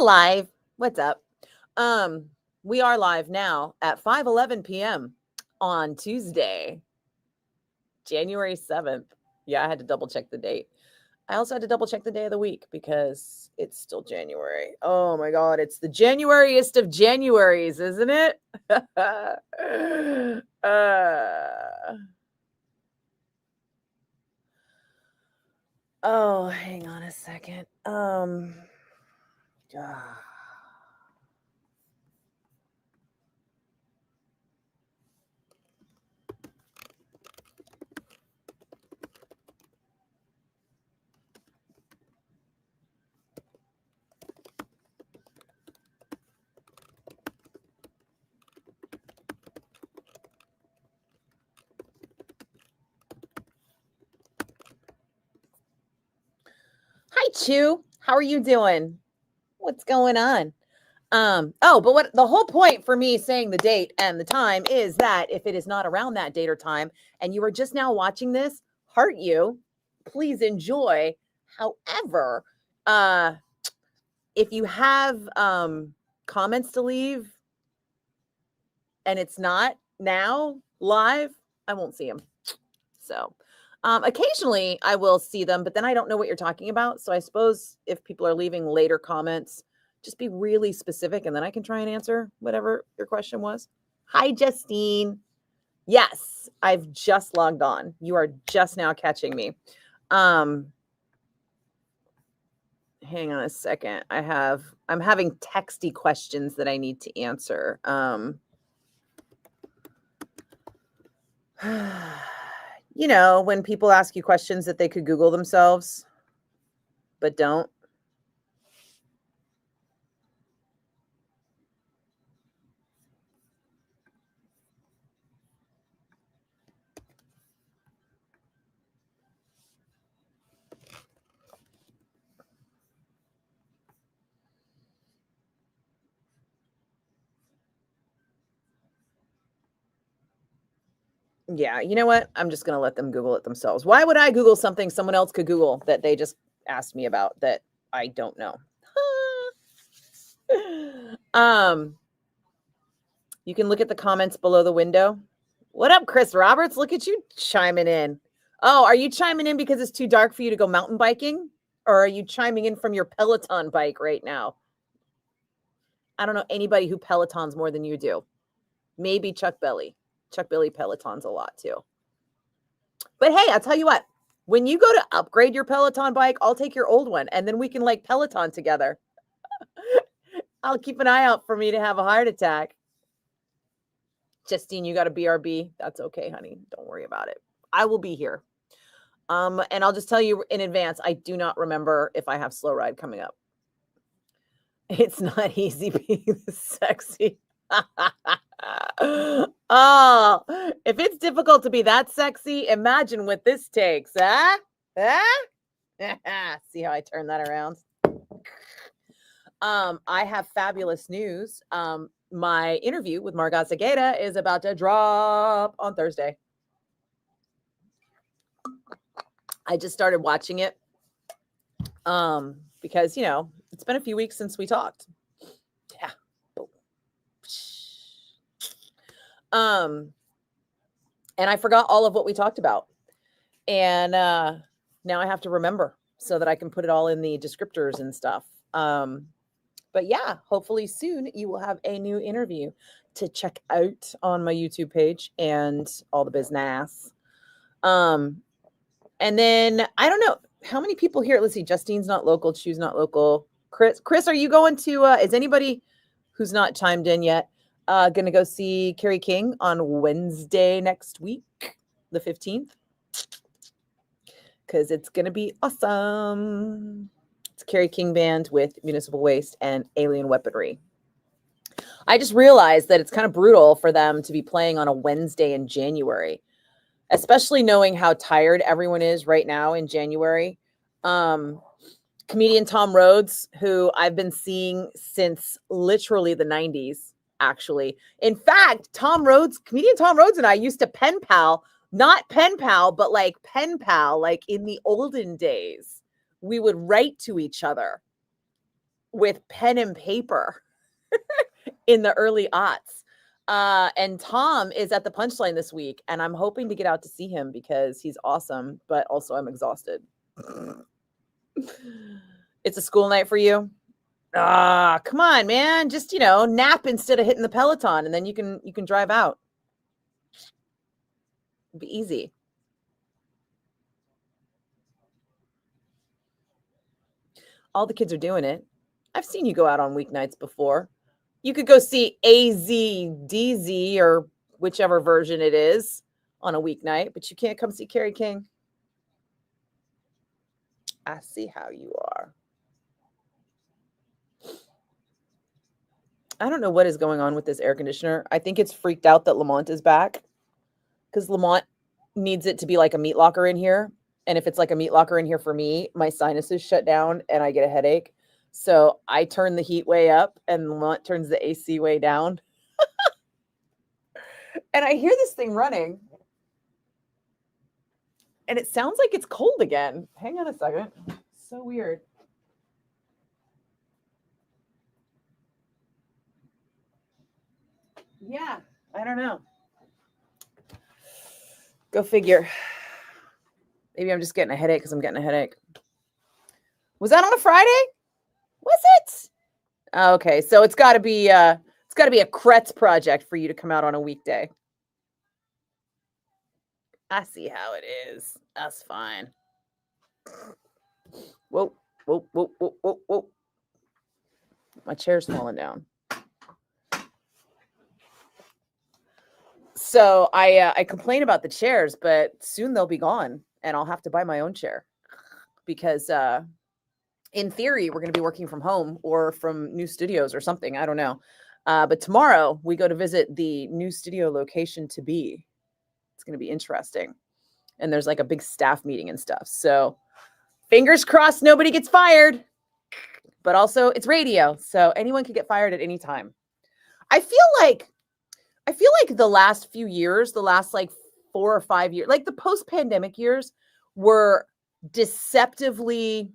live. What's up? We are live now at 5:11 p.m. on Tuesday, January 7th. Yeah, I had to double check the date. I also had to double check the day of the week because it's still January. Oh my God, it's the Januaryest of Januaries, isn't it? Oh, hang on a second. Hi, Chew. How are you doing? What's going on? But what the whole point for me saying the date and the time is that if it is not around that date or time and you are just now watching this, heart you, please enjoy. However, if you have comments to leave and it's not now live, I won't see them. So occasionally I will see them, but then I don't know what you're talking about. So I suppose if people are leaving later comments, just be really specific and then I can try and answer whatever your question was. Hi, Justine. Yes, I've just logged on. You are just now catching me. Hang on a second. I'm having texty questions that I need to answer. You know, when people ask you questions that they could Google themselves, but don't. Yeah, you know what? I'm just going to let them Google it themselves. Why would I Google something someone else could Google that they just asked me about that I don't know? You can look at the comments below the window. What up, Chris Roberts? Look at you chiming in. Oh, are you chiming in because it's too dark for you to go mountain biking? Or are you chiming in from your Peloton bike right now? I don't know anybody who Pelotons more than you do. Maybe Chuck Belly. Chuck Billy Pelotons a lot too. But hey, I'll tell you what, when you go to upgrade your Peloton bike, I'll take your old one and then we can like Peloton together. I'll keep an eye out for me to have a heart attack. Justine, you got a BRB. That's okay, honey. Don't worry about it. I will be here. And I'll just tell you in advance, I do not remember if I have slow ride coming up. It's not easy being sexy. Oh, if it's difficult to be that sexy, imagine what this takes, huh? See how I turn that around? I have fabulous news. My interview with Margot Sageda is about to drop on Thursday. I just started watching it because, you know, it's been a few weeks since we talked. Yeah. And I forgot all of what we talked about. And now I have to remember so that I can put it all in the descriptors and stuff. But yeah, hopefully soon you will have a new interview to check out on my YouTube page and all the business. And then I don't know how many people here. Let's see. Justine's not local. Chew's not local. Chris, are you going to, is anybody who's not chimed in yet going to go see Carrie King on Wednesday next week, the 15th? Because it's going to be awesome. It's Carrie King Band with Municipal Waste and Alien Weaponry. I just realized that it's kind of brutal for them to be playing on a Wednesday in January, especially knowing how tired everyone is right now in January. Comedian Tom Rhodes, who I've been seeing since literally the 90s, actually. In fact, comedian Tom Rhodes and I used to pen pal, not pen pal, but like pen pal, like in the olden days. We would write to each other. with pen and paper in the early aughts. And Tom is at the Punchline this week, and I'm hoping to get out to see him because he's awesome, but also I'm exhausted. It's a school night for you? Come on, man. Just, nap instead of hitting the Peloton, and then you can drive out. It'd be easy. All the kids are doing it. I've seen you go out on weeknights before. You could go see AZDZ or whichever version it is on a weeknight, but you can't come see Carrie King. I see how you are. I don't know what is going on with this air conditioner. I think it's freaked out that Lamont is back because Lamont needs it to be like a meat locker in here. And if it's like a meat locker in here for me, my sinuses shut down and I get a headache. So I turn the heat way up and Lamont turns the AC way down. And I hear this thing running. And it sounds like it's cold again. Hang on a second. So weird. Yeah, I don't know. Go figure. Maybe I'm just getting a headache because I'm getting a headache. Was that on a Friday? Was it? Okay, so it's got to be a Kretz project for you to come out on a weekday. I see how it is. That's fine. Whoa, whoa, whoa, whoa, whoa, whoa. My chair's falling down. So I complain about the chairs, but soon they'll be gone and I'll have to buy my own chair because in theory, we're going to be working from home or from new studios or something. I don't know. But tomorrow we go to visit the new studio location to be. It's going to be interesting. And there's like a big staff meeting and stuff. So fingers crossed nobody gets fired. But also it's radio. So anyone can get fired at any time. I feel like the last few years, the last like 4 or 5 years, like the post-pandemic years were deceptively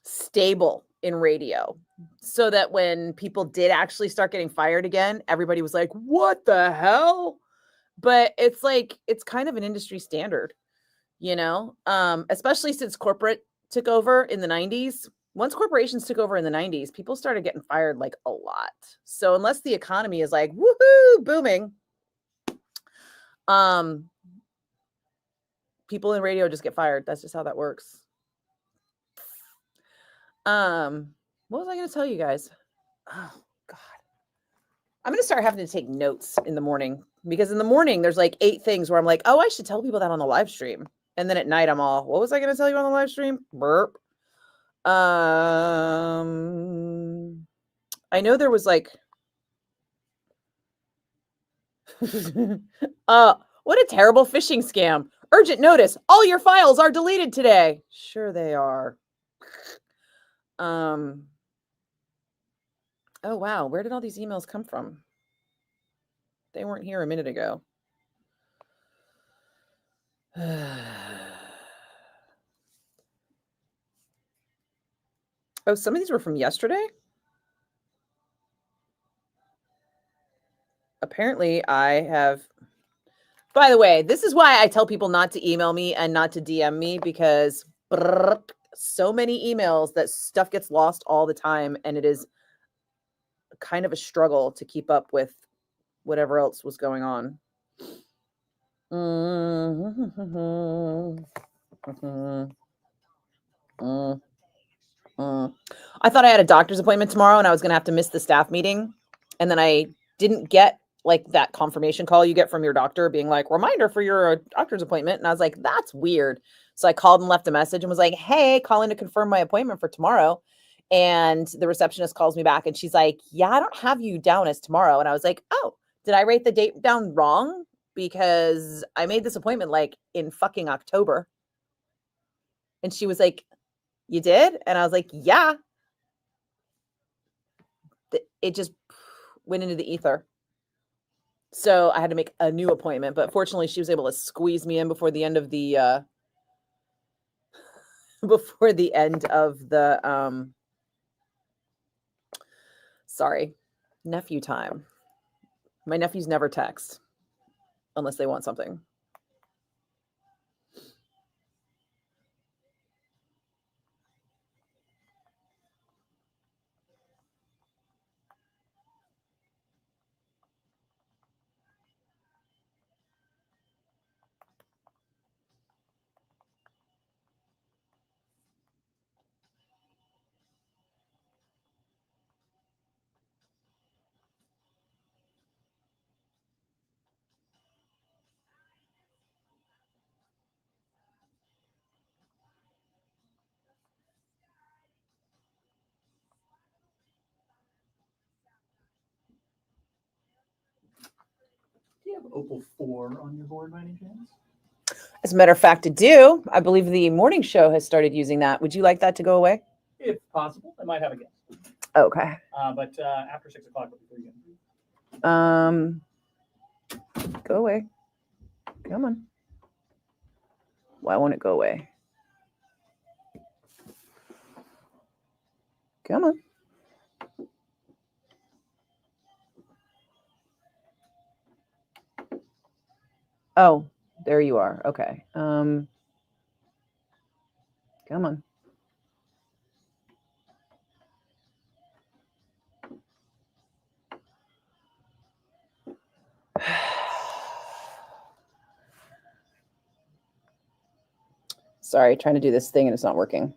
stable in radio, so that when people did actually start getting fired again, everybody was like, what the hell? But it's like, it's kind of an industry standard, especially since corporate took over in the 90s. Once corporations took over in the 90s, people started getting fired like a lot. So unless the economy is like, woohoo, booming, people in radio just get fired. That's just how that works. What was I going to tell you guys? Oh God. I'm going to start having to take notes in the morning because in the morning there's like 8 things where I'm like, oh, I should tell people that on the live stream. And then at night I'm all, what was I going to tell you on the live stream? Burp. I know there was like, what a terrible phishing scam. Urgent notice. All your files are deleted today. Sure they are. Oh, wow. Where did all these emails come from? They weren't here a minute ago. Oh, some of these were from yesterday? Apparently, I have... By the way, this is why I tell people not to email me and not to DM me, because so many emails that stuff gets lost all the time, and it is kind of a struggle to keep up with whatever else was going on. I thought I had a doctor's appointment tomorrow and I was going to have to miss the staff meeting. And then I didn't get like that confirmation call you get from your doctor being like, reminder for your doctor's appointment. And I was like, that's weird. So I called and left a message and was like, hey, calling to confirm my appointment for tomorrow. And the receptionist calls me back and she's like, yeah, I don't have you down as tomorrow. And I was like, oh, did I write the date down wrong? Because I made this appointment like in fucking October. And she was like, you did? And I was like, yeah. It just went into the ether. So I had to make a new appointment, but fortunately she was able to squeeze me in before the end of the Sorry. Nephew time. My nephews never text unless they want something. Do you have Opal 4 on your board by any chance? As a matter of fact, I do. I believe the morning show has started using that. Would you like that to go away? If possible. I might have a guess. Okay. But after 6 o'clock, it'll be free again. Go away. Come on. Why won't it go away? Come on. Oh, there you are. Okay. Come on. Sorry, trying to do this thing and it's not working.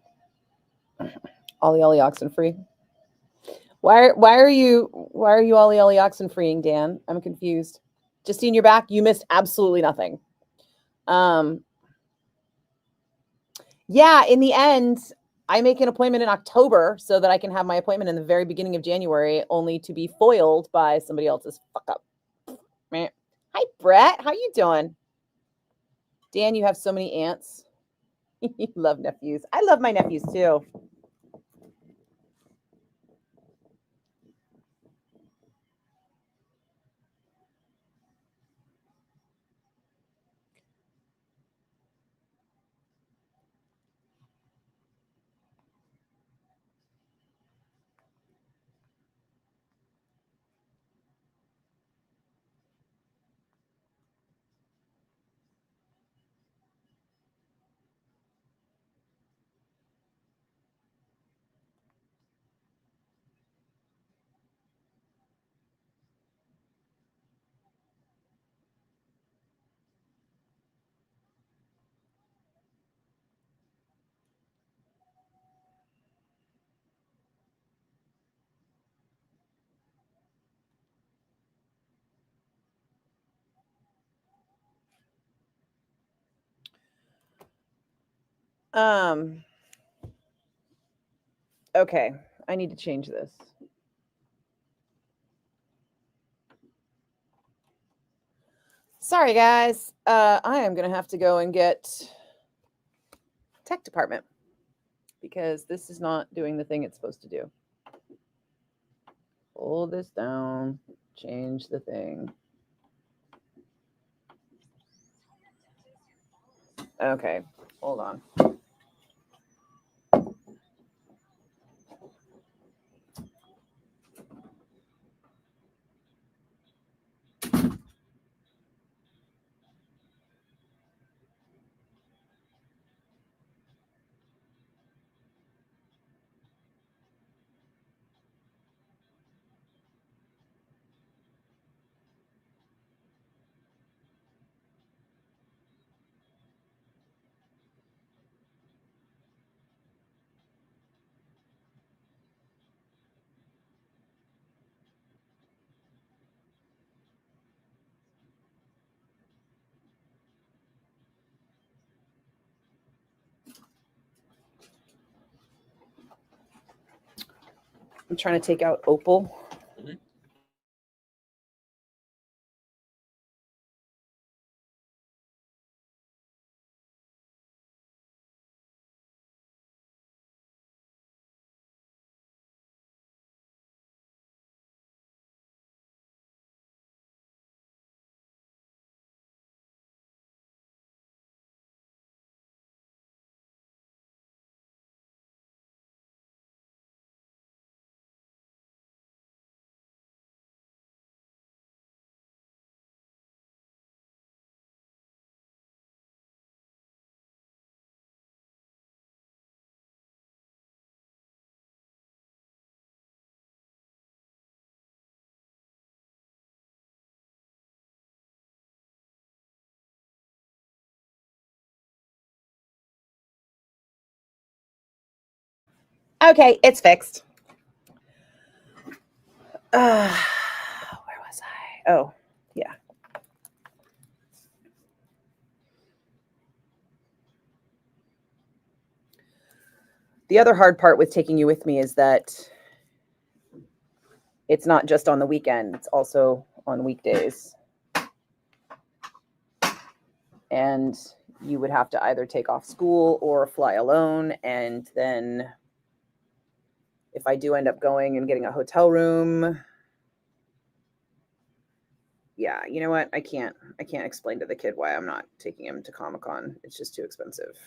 Ollie Ollie oxen free. Why are you Ollie Ollie oxen freeing, Dan? I'm confused. Justine, you're back. You missed absolutely nothing. Yeah, in the end, I make an appointment in October so that I can have my appointment in the very beginning of January, only to be foiled by somebody else's fuck up. Hi, Brett. How you doing? Dan, you have so many aunts. You love nephews. I love my nephews too. Okay, I need to change this. Sorry, guys. I am going to have to go and get tech department because this is not doing the thing it's supposed to do. Hold this down, change the thing. Okay, hold on. I'm trying to take out Opal. Okay, it's fixed. Where was I? Oh, yeah. The other hard part with taking you with me is that it's not just on the weekend, it's also on weekdays. And you would have to either take off school or fly alone. And then if I do end up going and getting a hotel room, yeah, you know what? I can't explain to the kid why I'm not taking him to Comic-Con. It's just too expensive.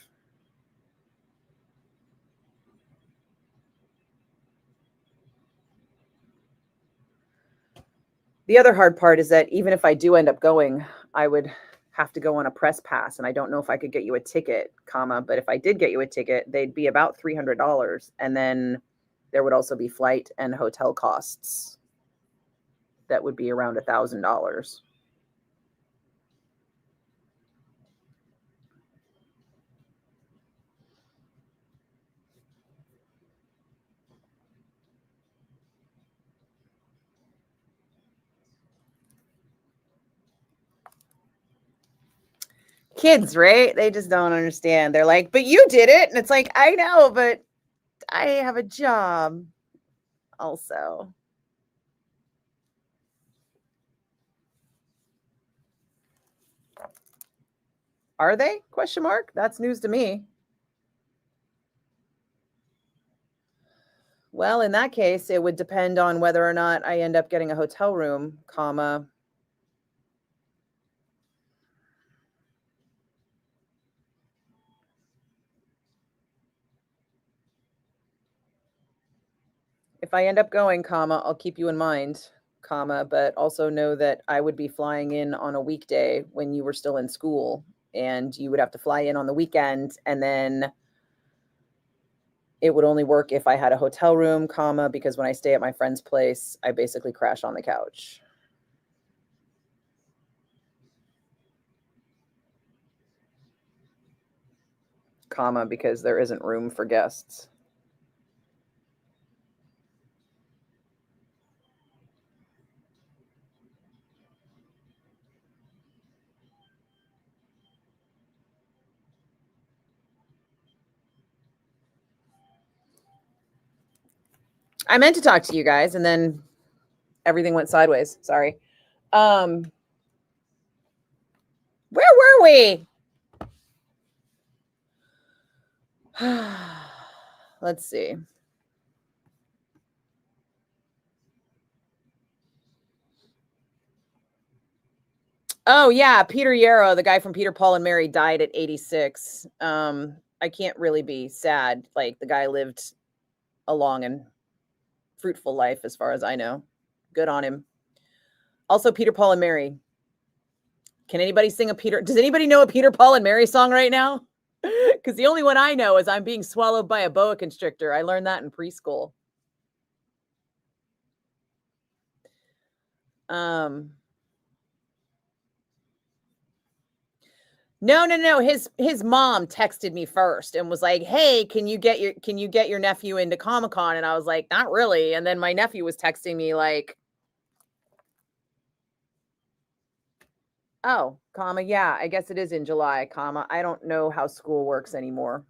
The other hard part is that even if I do end up going, I would have to go on a press pass, and I don't know if I could get you a ticket, but if I did get you a ticket, they'd be about $300, and then there would also be flight and hotel costs that would be around $1,000. Kids, right? They just don't understand. They're like, but you did it. And it's like, I know, but I have a job also. Are they? Question mark. That's news to me. Well, in that case, it would depend on whether or not I end up getting a hotel room, if I end up going, I'll keep you in mind, but also know that I would be flying in on a weekday when you were still in school, and you would have to fly in on the weekend, and then it would only work if I had a hotel room, because when I stay at my friend's place, I basically crash on the couch. Because there isn't room for guests. I meant to talk to you guys, and then everything went sideways. Sorry. Where were we? Let's see. Oh yeah, Peter Yarrow, the guy from Peter, Paul, and Mary, died at 86. I can't really be sad. Like, the guy lived a long and fruitful life, as far as I know. Good on him. Also, Peter, Paul, and Mary. Can anybody sing a Peter? Does anybody know a Peter, Paul, and Mary song right now? Because the only one I know is I'm being swallowed by a boa constrictor. I learned that in preschool. No. His mom texted me first and was like, "Hey, can you get your nephew into Comic-Con?" And I was like, "Not really." And then my nephew was texting me like, "Oh, yeah, I guess it is in July, I don't know how school works anymore."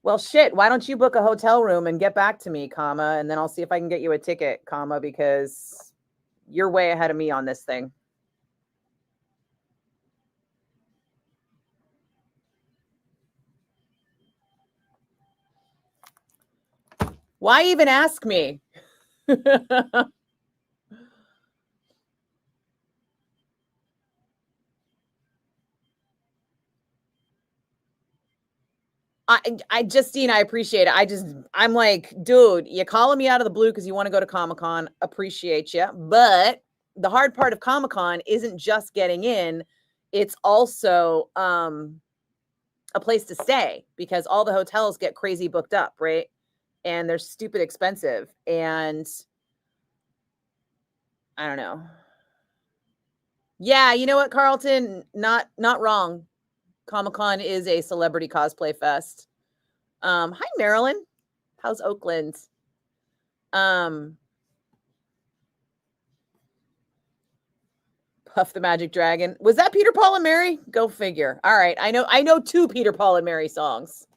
Well, shit, why don't you book a hotel room and get back to me, and then I'll see if I can get you a ticket, because you're way ahead of me on this thing. Why even ask me? Justine, I appreciate it. I'm like, dude, you're calling me out of the blue because you want to go to Comic-Con. Appreciate you. But the hard part of Comic-Con isn't just getting in. It's also a place to stay, because all the hotels get crazy booked up, right? And they're stupid expensive. And I don't know. Yeah, you know what, Carlton? Not wrong. Comic-Con is a celebrity cosplay fest. Hi, Marilyn. How's Oakland? Puff the Magic Dragon. Was that Peter, Paul, and Mary? Go figure. All right. I know 2 Peter, Paul, and Mary songs.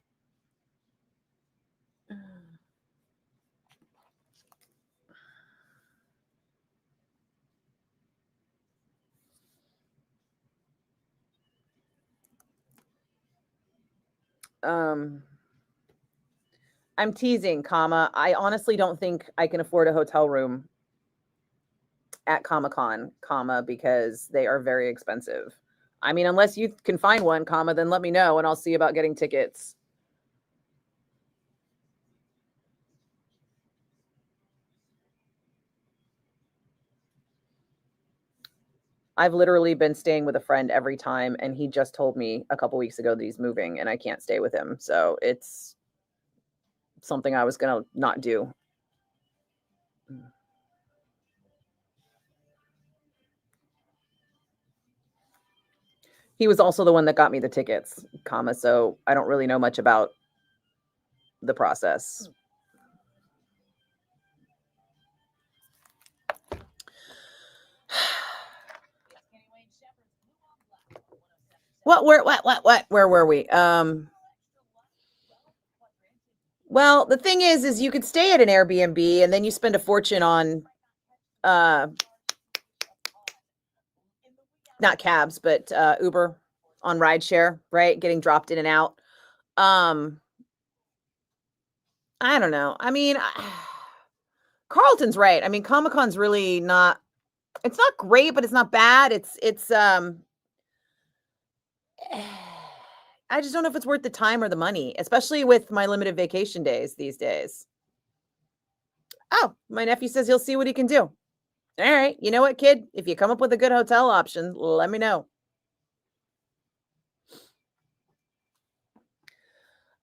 I'm teasing, comma. I honestly don't think I can afford a hotel room at Comic-Con, comma, because they are very expensive. I mean, unless you can find one, comma, then let me know and I'll see about getting tickets. I've literally been staying with a friend every time, and he just told me a couple weeks ago that he's moving and I can't stay with him. So it's something I was going to not do. He was also the one that got me the tickets, comma, so I don't really know much about the process. What? Where were we? Well, the thing is you could stay at an Airbnb and then you spend a fortune on, not cabs, but Uber on rideshare, right? Getting dropped in and out. I don't know. I mean, Carlton's right. I mean, Comic-Con's really not. It's not great, but it's not bad. It's I just don't know if it's worth the time or the money, especially with my limited vacation days these days. Oh, my nephew says he'll see what he can do. All right. You know what, kid? If you come up with a good hotel option, let me know.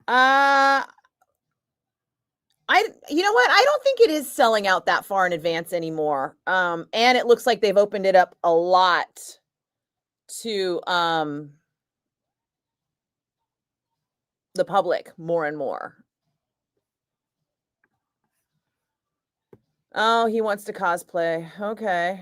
You know what? I don't think it is selling out that far in advance anymore. And it looks like they've opened it up a lot to the public more and more. Oh, he wants to cosplay. Okay.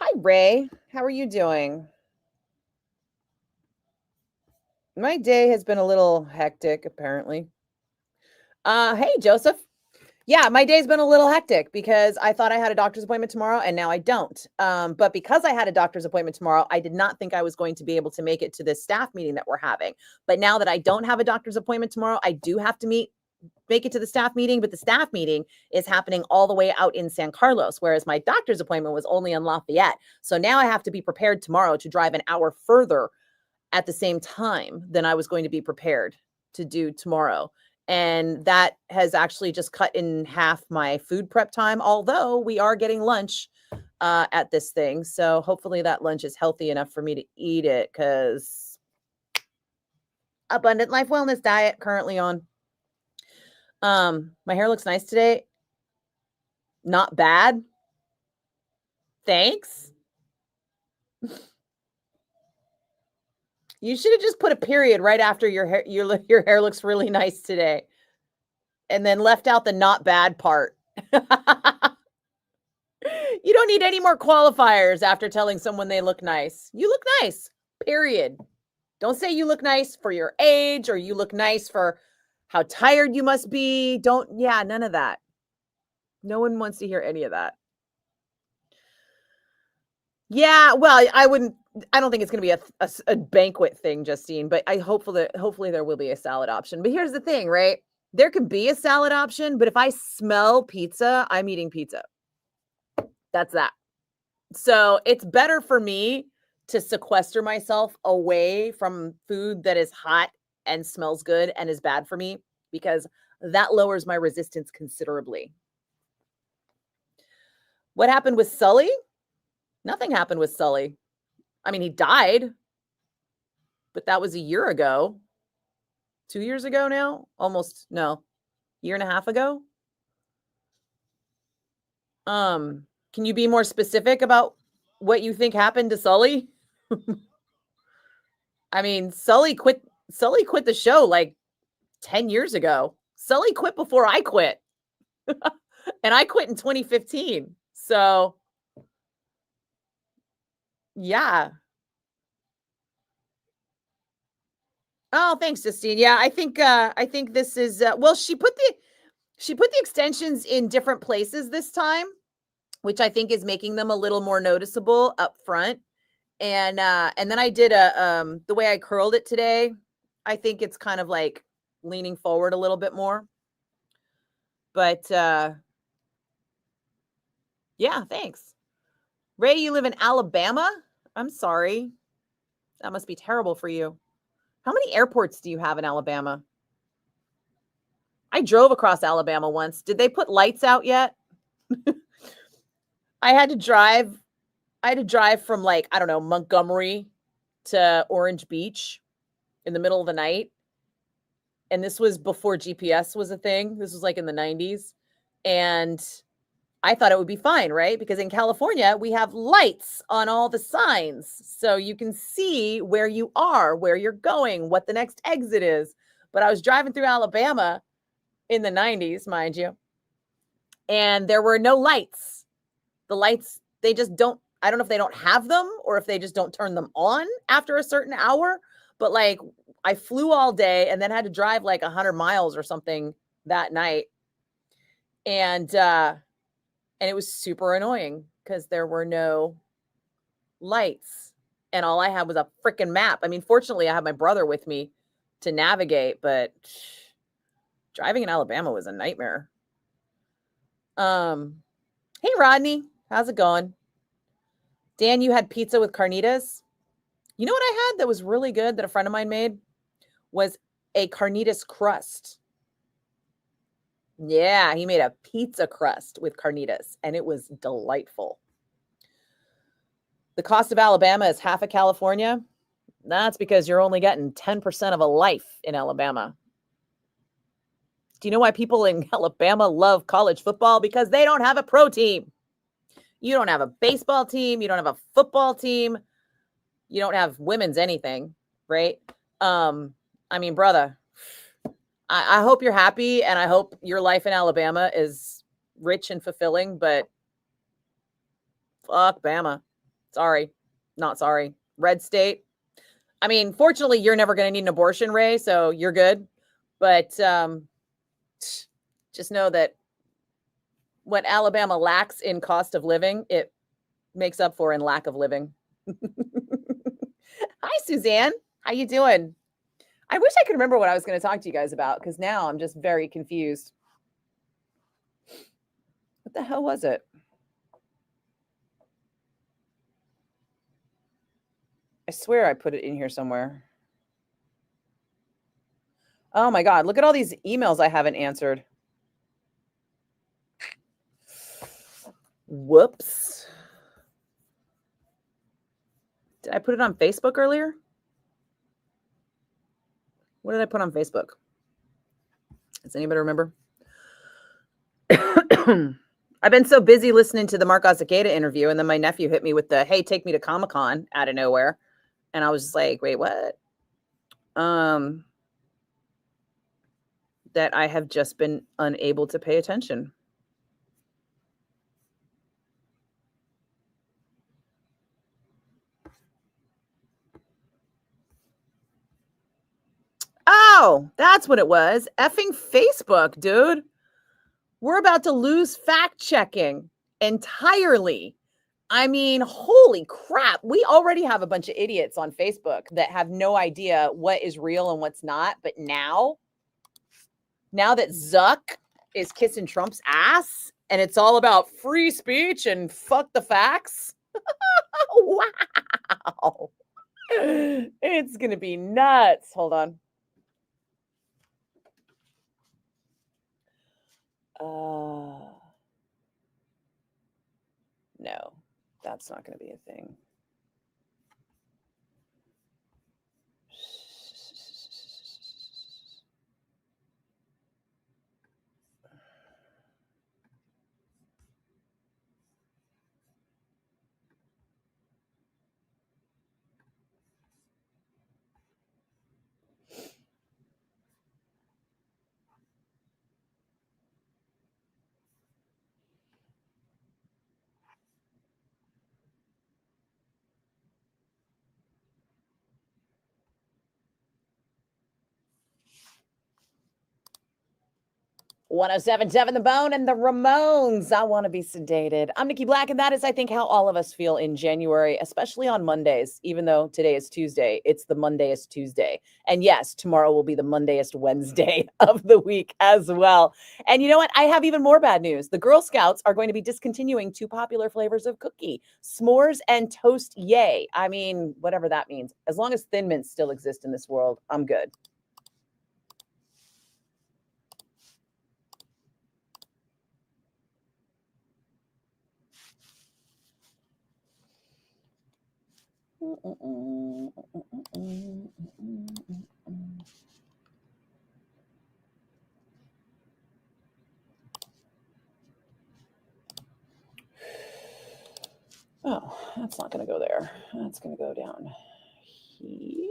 Hi, Ray. How are you doing? My day has been a little hectic, apparently. Hey, Joseph. Yeah, my day's been a little hectic because I thought I had a doctor's appointment tomorrow and now I don't. But because I had a doctor's appointment tomorrow, I did not think I was going to be able to make it to this staff meeting that we're having. But now that I don't have a doctor's appointment tomorrow, I do have to make it to the staff meeting, but the staff meeting is happening all the way out in San Carlos, whereas my doctor's appointment was only in Lafayette. So now I have to be prepared tomorrow to drive an hour further at the same time than I was going to be prepared to do tomorrow. And that has actually just cut in half my food prep time, although we are getting lunch at this thing. So hopefully that lunch is healthy enough for me to eat it, because Abundant Life Wellness diet currently on. My hair looks nice today. Not bad. Thanks. You should have just put a period right after your hair looks really nice today, and then left out the not bad part. You don't need any more qualifiers after telling someone they look nice. You look nice, period. Don't say you look nice for your age or you look nice for how tired you must be. None of that. No one wants to hear any of that. Yeah, well, I don't think it's going to be a banquet thing, Justine, but hopefully there will be a salad option. But here's the thing, right? There could be a salad option, but if I smell pizza, I'm eating pizza. That's that. So it's better for me to sequester myself away from food that is hot and smells good and is bad for me, because that lowers my resistance considerably. What happened with Sully? Nothing happened with Sully. I mean, he died, but that was a year ago. 2 years ago now? Almost, no, year and a half ago. Can you be more specific about what you think happened to Sully? I mean, Sully quit the show like 10 years ago. Sully quit before I quit. And I quit in 2015. So, yeah. Oh, thanks, Justine. Yeah, I think this is well, she put the extensions in different places this time, which I think is making them a little more noticeable up front. And then I did the way I curled it today. I think it's kind of like leaning forward a little bit more. But yeah, thanks. Ray, you live in Alabama? I'm sorry. That must be terrible for you. How many airports do you have in Alabama? I drove across Alabama once. Did they put lights out yet? I had to drive from, like, I don't know, Montgomery to Orange Beach in the middle of the night. And this was before GPS was a thing. This was like in the 90s. And I thought it would be fine, right? Because in California, we have lights on all the signs. So you can see where you are, where you're going, what the next exit is. But I was driving through Alabama in the 90s, mind you. And there were no lights. The lights, they just don't, I don't know if they don't have them or if they just don't turn them on after a certain hour. But like, I flew all day and then had to drive like 100 miles or something that night. And it was super annoying because there were no lights and all I had was a freaking map. I mean, fortunately, I had my brother with me to navigate, but driving in Alabama was a nightmare. Hey, Rodney, how's it going? Dan, you had pizza with carnitas? You know what I had that was really good that a friend of mine made? Was a carnitas crust. Yeah, he made a pizza crust with carnitas, and it was delightful. The cost of Alabama is half of California. That's because you're only getting 10% of a life in Alabama. Do you know why people in Alabama love college football? Because they don't have a pro team. You don't have a baseball team. You don't have a football team. You don't have women's anything, right? I mean, brother, I hope you're happy, and I hope your life in Alabama is rich and fulfilling, but fuck Bama. Sorry. Not sorry. Red state. I mean, fortunately, you're never going to need an abortion, Ray, so you're good. But just know that what Alabama lacks in cost of living, it makes up for in lack of living. Hi, Suzanne. How you doing? I wish I could remember what I was going to talk to you guys about, because now I'm just very confused. What the hell was it? I swear I put it in here somewhere. Oh my God, look at all these emails I haven't answered. Whoops. Did I put it on Facebook earlier? What did I put on Facebook? Does anybody remember? I've been so busy listening to the Mark Ozakeda interview, and then my nephew hit me with the, hey, take me to Comic-Con out of nowhere. And I was just like, wait, what? That I have just been unable to pay attention. Oh, that's what it was. Effing Facebook, dude. We're about to lose fact checking entirely. I mean, holy crap. We already have a bunch of idiots on Facebook that have no idea what is real and what's not. But now that Zuck is kissing Trump's ass and it's all about free speech and fuck the facts. Wow. It's going to be nuts. Hold on. No, that's not going to be a thing. "1077 The Bone and the Ramones. I want to be sedated." I'm Nikki Blakk, and that is, I think, how all of us feel in January, especially on Mondays. Even though today is Tuesday, it's the Mondayest Tuesday. And yes, tomorrow will be the Mondayest Wednesday of the week as well. And you know what? I have even more bad news. The Girl Scouts are going to be discontinuing 2 popular flavors of cookie, s'mores and toast yay. I mean, whatever that means. As long as Thin Mints still exist in this world, I'm good. Oh, that's not going to go there. That's going to go down here.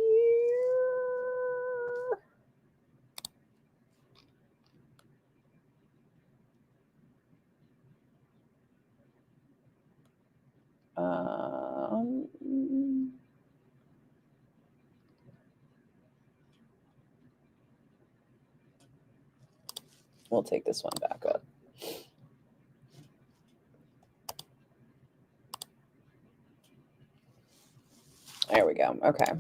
We'll take this one back up. There we go. Okay.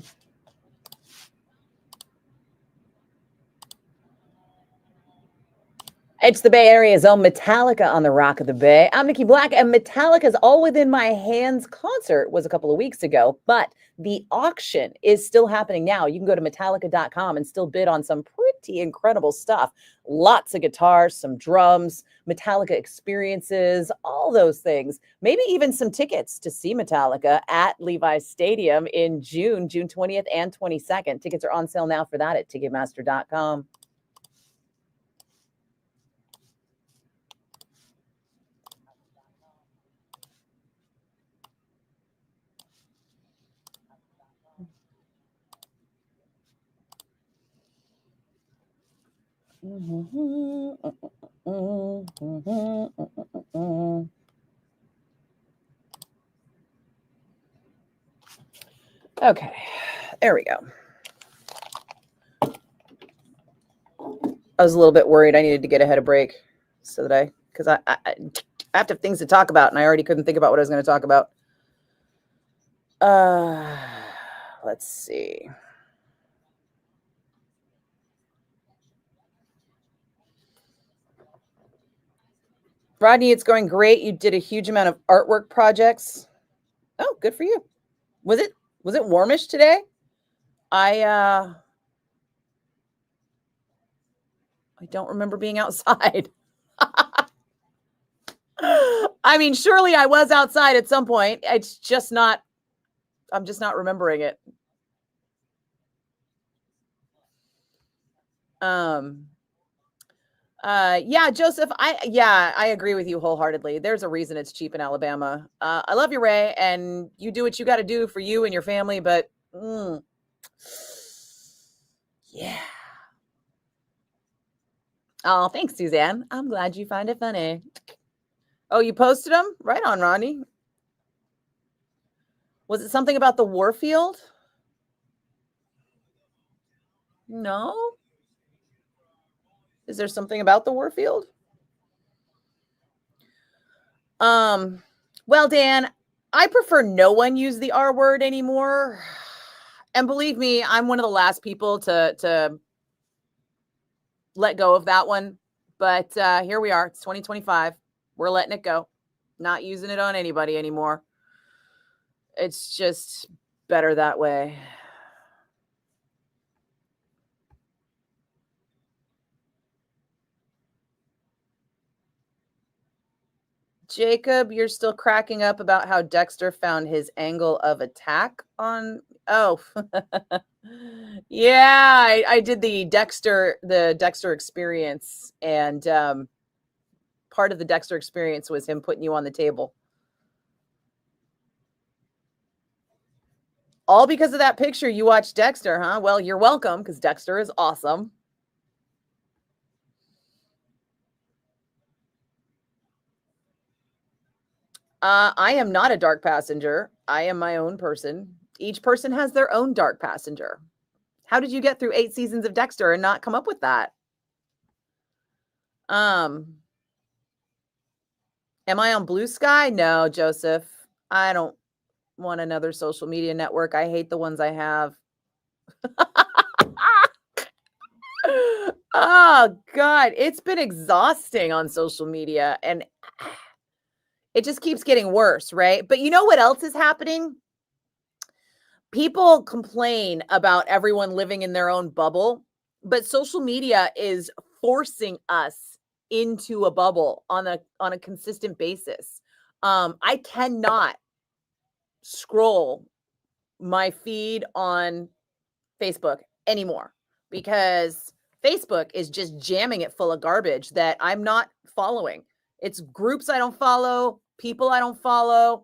It's the Bay Area's own Metallica on the Rock of the Bay. I'm Nikki Blakk, and Metallica's All Within My Hands concert was a couple of weeks ago, but the auction is still happening now. You can go to Metallica.com and still bid on some pretty incredible stuff. Lots of guitars, some drums, Metallica experiences, all those things. Maybe even some tickets to see Metallica at Levi's Stadium in June 20th and 22nd. Tickets are on sale now for that at Ticketmaster.com. Okay, there we go. I was a little bit worried I needed to get ahead of break so that because I have to have things to talk about, and I already couldn't think about what I was going to talk about. Let's see. Rodney, it's going great. You did a huge amount of artwork projects. Oh, good for you. Was it warmish today? I don't remember being outside. I mean, surely I was outside at some point. It's just not, I'm just not remembering it. Yeah, Joseph, I agree with you wholeheartedly. There's a reason it's cheap in Alabama. I love you, Ray, and you do what you got to do for you and your family, but yeah. Oh, thanks, Suzanne. I'm glad you find it funny. Oh, you posted them? Right on, Ronnie. Was it something about the Warfield? No. Is there something about the Warfield? Well, Dan, I prefer no one use the R word anymore. And believe me, I'm one of the last people to let go of that one. But here we are. It's 2025. We're letting it go. Not using it on anybody anymore. It's just better that way. Jacob, you're still cracking up about how Dexter found his angle of attack on. Oh, yeah, I did the Dexter experience, and part of the Dexter experience was him putting you on the table. All because of that picture you watched Dexter, huh? Well, you're welcome, because Dexter is awesome. I am not a dark passenger. I am my own person. Each person has their own dark passenger. How did you get through 8 seasons of Dexter and not come up with that? Am I on Blue Sky? No, Joseph. I don't want another social media network. I hate the ones I have. Oh, God. It's been exhausting on social media, and it just keeps getting worse, right? But you know what else is happening? People complain about everyone living in their own bubble, but social media is forcing us into a bubble on a consistent basis. I cannot scroll my feed on Facebook anymore because Facebook is just jamming it full of garbage that I'm not following. It's groups I don't follow, people I don't follow,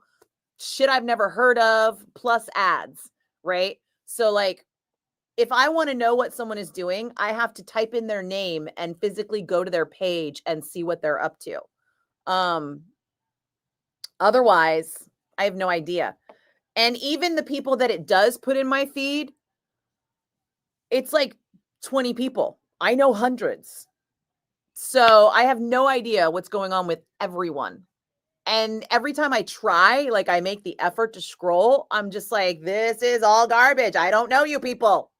shit I've never heard of, plus ads, right? So like if I want to know what someone is doing, I have to type in their name and physically go to their page and see what they're up to. Otherwise, I have no idea. And even the people that it does put in my feed, it's like 20 people. I know hundreds. So I have no idea what's going on with everyone. And every time I try, like I make the effort to scroll, I'm just like, this is all garbage. I don't know you people.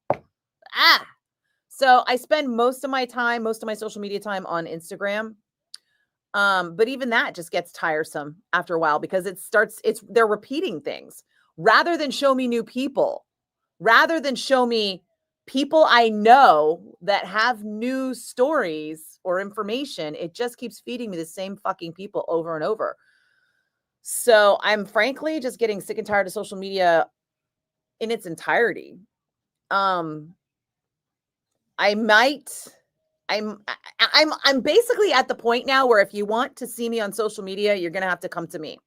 So I spend most of my social media time on Instagram. But even that just gets tiresome after a while because they're repeating things rather than show me new people, rather than show me people I know that have new stories or information. It just keeps feeding me the same fucking people over and over. So I'm frankly just getting sick and tired of social media in its entirety. I'm basically at the point now where if you want to see me on social media, you're going to have to come to me.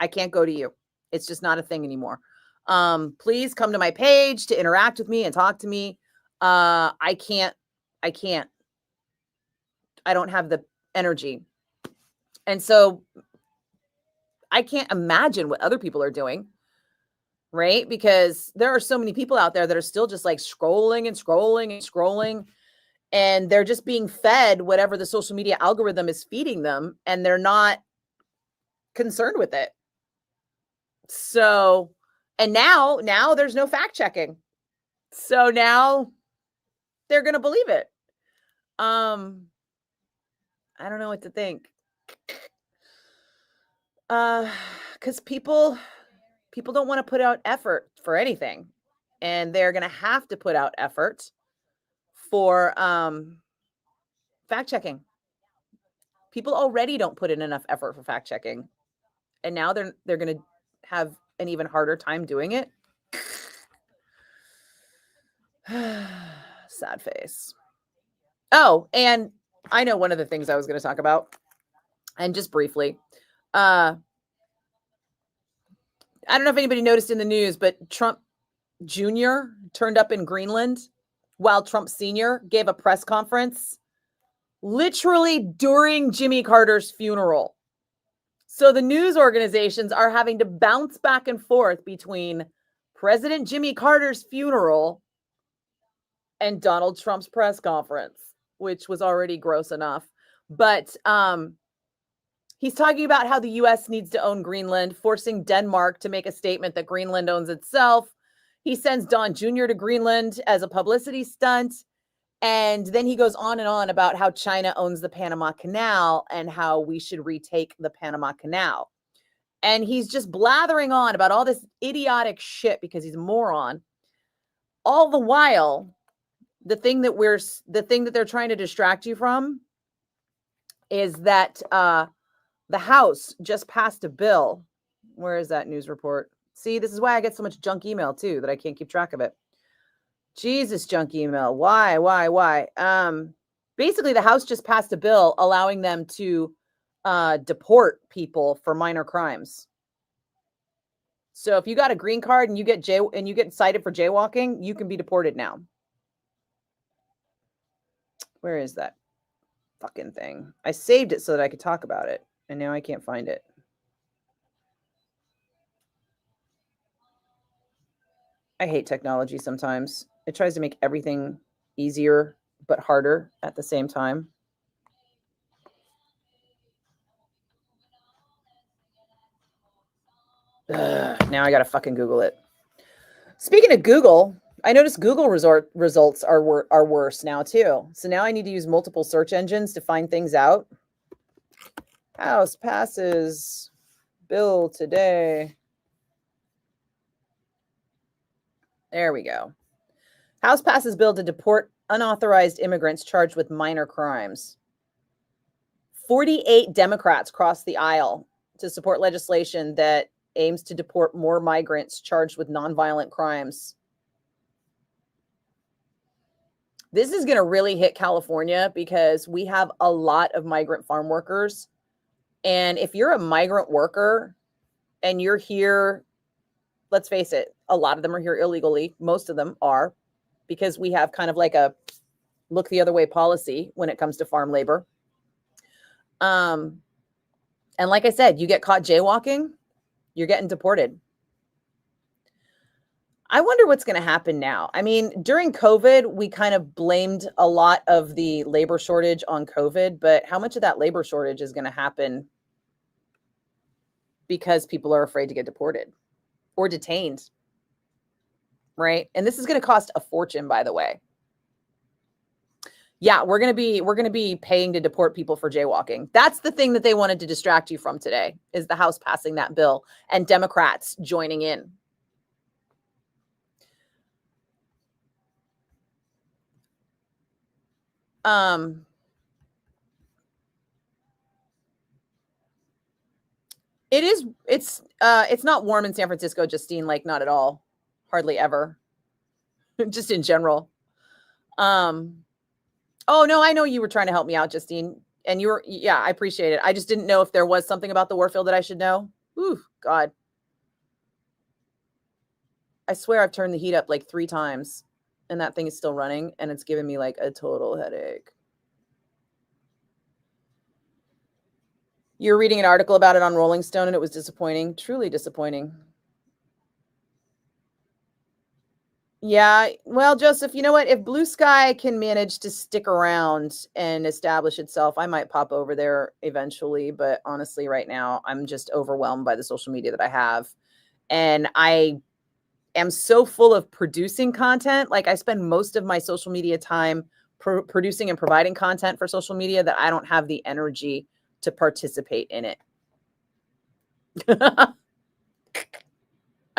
I can't go to you. It's just not a thing anymore. Please come to my page to interact with me and talk to me. I can't. I don't have the energy. And so I can't imagine what other people are doing. Right? Because there are so many people out there that are still just like scrolling and scrolling and scrolling. And they're just being fed whatever the social media algorithm is feeding them. And they're not concerned with it. So, and now there's no fact checking. So now they're going to believe it. I don't know what to think. Cause people don't want to put out effort for anything, and they're going to have to put out effort for, fact checking. People already don't put in enough effort for fact checking. And now they're going to have an even harder time doing it. Sad face. Oh, and I know one of the things I was going to talk about, and just briefly, I don't know if anybody noticed in the news, but Trump Jr. turned up in Greenland while Trump Sr. gave a press conference literally during Jimmy Carter's funeral. So the news organizations are having to bounce back and forth between President Jimmy Carter's funeral and Donald Trump's press conference, which was already gross enough. But He's talking about how the US needs to own Greenland, forcing Denmark to make a statement that Greenland owns itself. He sends Don Jr. to Greenland as a publicity stunt. And then he goes on and on about how China owns the Panama Canal and how we should retake the Panama Canal. And he's just blathering on about all this idiotic shit because he's a moron. All the while, the thing that they're trying to distract you from is that the House just passed a bill. Where is that news report? See, this is why I get so much junk email too, that I can't keep track of it. Jesus, junk email. Why? Basically, the House just passed a bill allowing them to deport people for minor crimes. So if you got a green card and you get cited for jaywalking, you can be deported now. Where is that fucking thing? I saved it so that I could talk about it, and now I can't find it. I hate technology sometimes. It tries to make everything easier but harder at the same time. Now I gotta fucking Google it. Speaking of Google, I noticed Google results are worse now too. So now I need to use multiple search engines to find things out. House passes bill today. There we go. House passes bill to deport unauthorized immigrants charged with minor crimes. 48 Democrats crossed the aisle to support legislation that aims to deport more migrants charged with nonviolent crimes. This is going to really hit California because we have a lot of migrant farm workers. And if you're a migrant worker and you're here, let's face it, a lot of them are here illegally. Most of them are, because we have kind of like a look the other way policy when it comes to farm labor. And like I said, you get caught jaywalking, you're getting deported. I wonder what's going to happen now. I mean, during COVID, we kind of blamed a lot of the labor shortage on COVID, but how much of that labor shortage is going to happen because people are afraid to get deported or detained, right? And this is going to cost a fortune, by the way. Yeah, we're going to be paying to deport people for jaywalking. That's the thing that they wanted to distract you from today, is the House passing that bill and Democrats joining in. It's not warm in San Francisco, Justine, like not at all. Hardly ever. Just in general. Oh no, I know you were trying to help me out, Justine. And yeah, I appreciate it. I just didn't know if there was something about the Warfield that I should know. Ooh, God. I swear I've turned the heat up like 3 times and that thing is still running and it's giving me like a total headache. You're reading an article about it on Rolling Stone and it was disappointing. Truly disappointing. Yeah, well, Joseph, you know what? If Blue Sky can manage to stick around and establish itself, I might pop over there eventually. But honestly, right now, I'm just overwhelmed by the social media that I have. And I am so full of producing content. Like I spend most of my social media time producing and providing content for social media that I don't have the energy to participate in it. I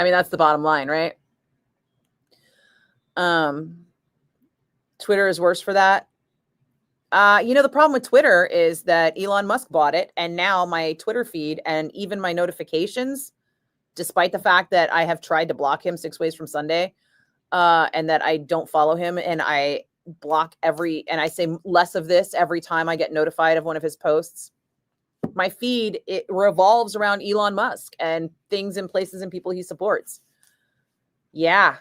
mean, that's the bottom line, right? Twitter is worse for that. The problem with Twitter is that Elon Musk bought it, and now my Twitter feed and even my notifications, despite the fact that I have tried to block him 6 ways from Sunday, and that I don't follow him, and I block and I say less of this every time I get notified of one of his posts. My feed, it revolves around Elon Musk and things and places and people he supports. Yeah,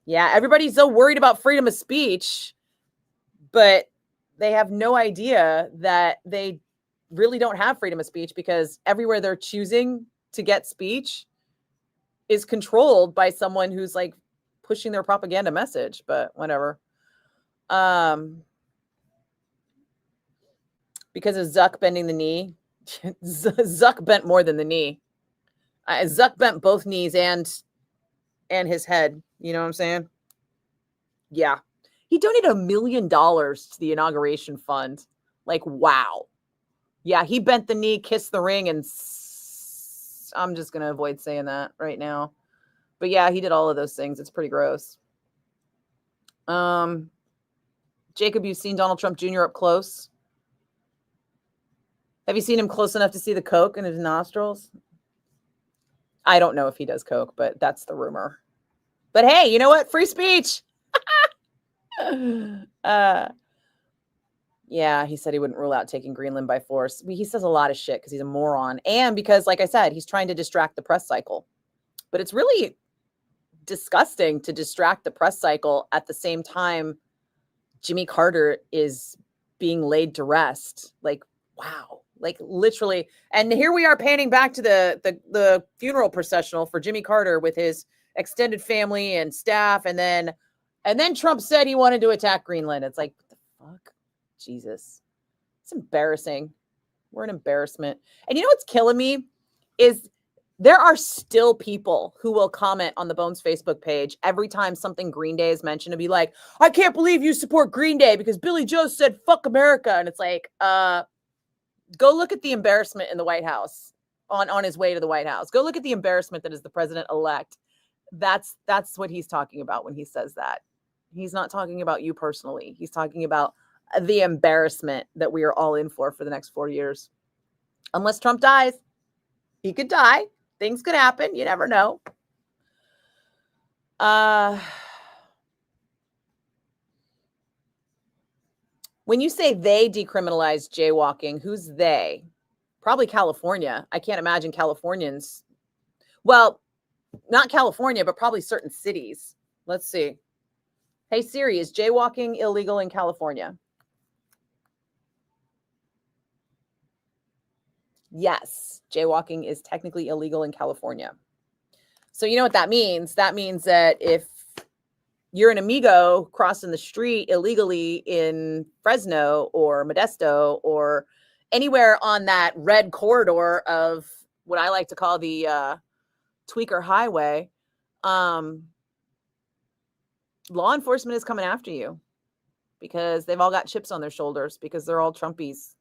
everybody's so worried about freedom of speech, but they have no idea that they really don't have freedom of speech because everywhere they're choosing to get speech is controlled by someone who's like pushing their propaganda message, but whatever. Because of Zuck bending the knee. Zuck bent more than the knee. Zuck bent both knees and his head. You know what I'm saying? Yeah. He donated $1 million to the inauguration fund. Like, wow. Yeah, he bent the knee, kissed the ring, and I'm just going to avoid saying that right now. But yeah, he did all of those things. It's pretty gross. Jacob, you've seen Donald Trump Jr. up close? Have you seen him close enough to see the coke in his nostrils? I don't know if he does coke, but that's the rumor. But hey, you know what? Free speech. Yeah, he said he wouldn't rule out taking Greenland by force. He says a lot of shit because he's a moron. And because, like I said, he's trying to distract the press cycle. But it's really disgusting to distract the press cycle at the same time Jimmy Carter is being laid to rest. Like, wow. Like, literally. And here we are panning back to the funeral processional for Jimmy Carter with his extended family and staff. And then Trump said he wanted to attack Greenland. It's like, what the fuck? Jesus. It's embarrassing. We're an embarrassment. And you know what's killing me is there are still people who will comment on the Bones Facebook page every time something Green Day is mentioned and be like, I can't believe you support Green Day because Billy Joe said fuck America. And it's like, go look at the embarrassment in the White House on his way to the White House. Go look at the embarrassment that is the president-elect. That's what he's talking about when he says that. He's not talking about you personally. He's talking about the embarrassment that we are all in for the next 4 years. Unless Trump dies, he could die. Things could happen. You never know. When you say they decriminalized jaywalking, who's they? Probably California. I can't imagine Californians. Well, not California, but probably certain cities. Let's see. Hey Siri, is jaywalking illegal in California? Yes, jaywalking is technically illegal in California. So you know what that means? That means that if you're an amigo crossing the street illegally in Fresno or Modesto or anywhere on that red corridor of what I like to call the Tweaker Highway, law enforcement is coming after you because they've all got chips on their shoulders because they're all Trumpies.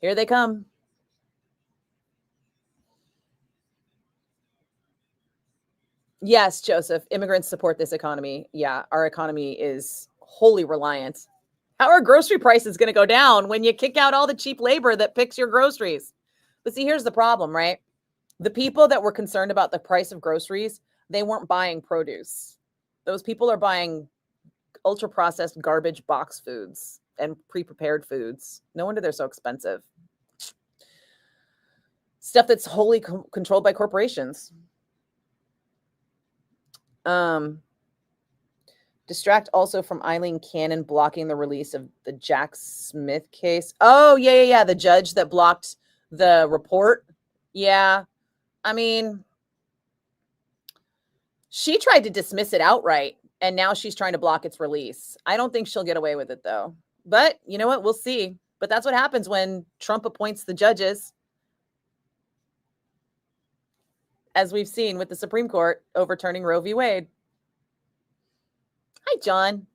Here they come. Yes, Joseph, immigrants support this economy. Yeah, our economy is wholly reliant. How are grocery prices going to go down when you kick out all the cheap labor that picks your groceries? But see, here's the problem, right? The people that were concerned about the price of groceries, they weren't buying produce. Those people are buying ultra-processed garbage box foods and pre-prepared foods. No wonder they're so expensive. Stuff that's wholly controlled by corporations. Distract also from Eileen Cannon blocking the release of the Jack Smith case. Oh, yeah. The judge that blocked the report. Yeah. I mean, she tried to dismiss it outright, and now she's trying to block its release. I don't think she'll get away with it, though. But you know what? We'll see. But that's what happens when Trump appoints the judges, as we've seen with the Supreme Court overturning Roe v. Wade. Hi, John.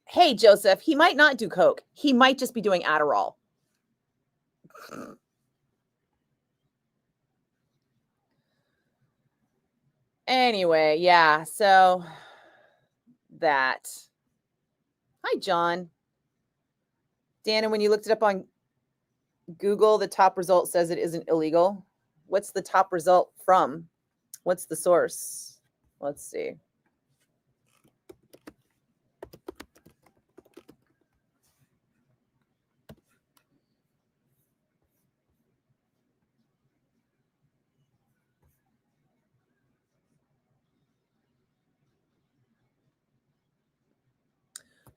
Hey, Joseph, he might not do coke. He might just be doing Adderall. Anyway, yeah, so that. Hi, John. Dan, and when you looked it up on Google, the top result says it isn't illegal. What's the top result from? What's the source? Let's see.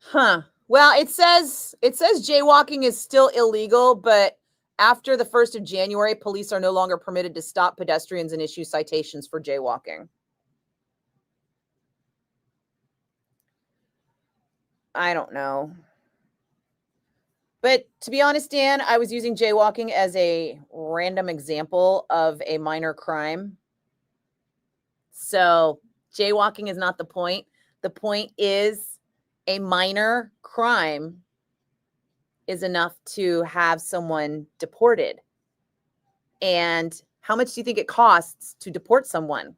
Huh. Well, it says jaywalking is still illegal, but after the 1st of January, police are no longer permitted to stop pedestrians and issue citations for jaywalking. I don't know. But to be honest, Dan, I was using jaywalking as a random example of a minor crime. So jaywalking is not the point. The point is a minor crime is enough to have someone deported. And how much do you think it costs to deport someone?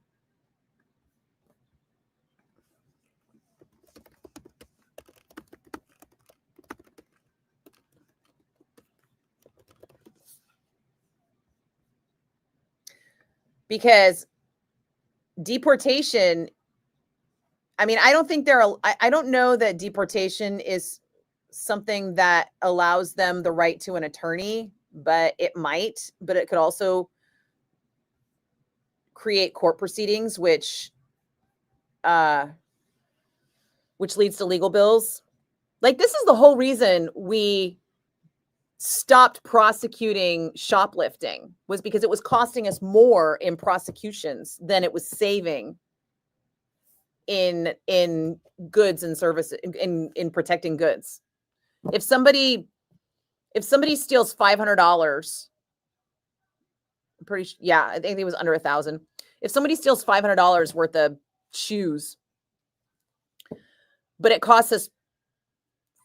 Because deportation, I mean, I don't think I don't know that deportation is something that allows them the right to an attorney, but it might, but it could also create court proceedings, which leads to legal bills. Like, this is the whole reason we stopped prosecuting shoplifting, was because it was costing us more in prosecutions than it was saving in goods and services, in protecting goods. If somebody steals $500, I think it was under 1,000. If somebody steals $500 worth of shoes, but it costs us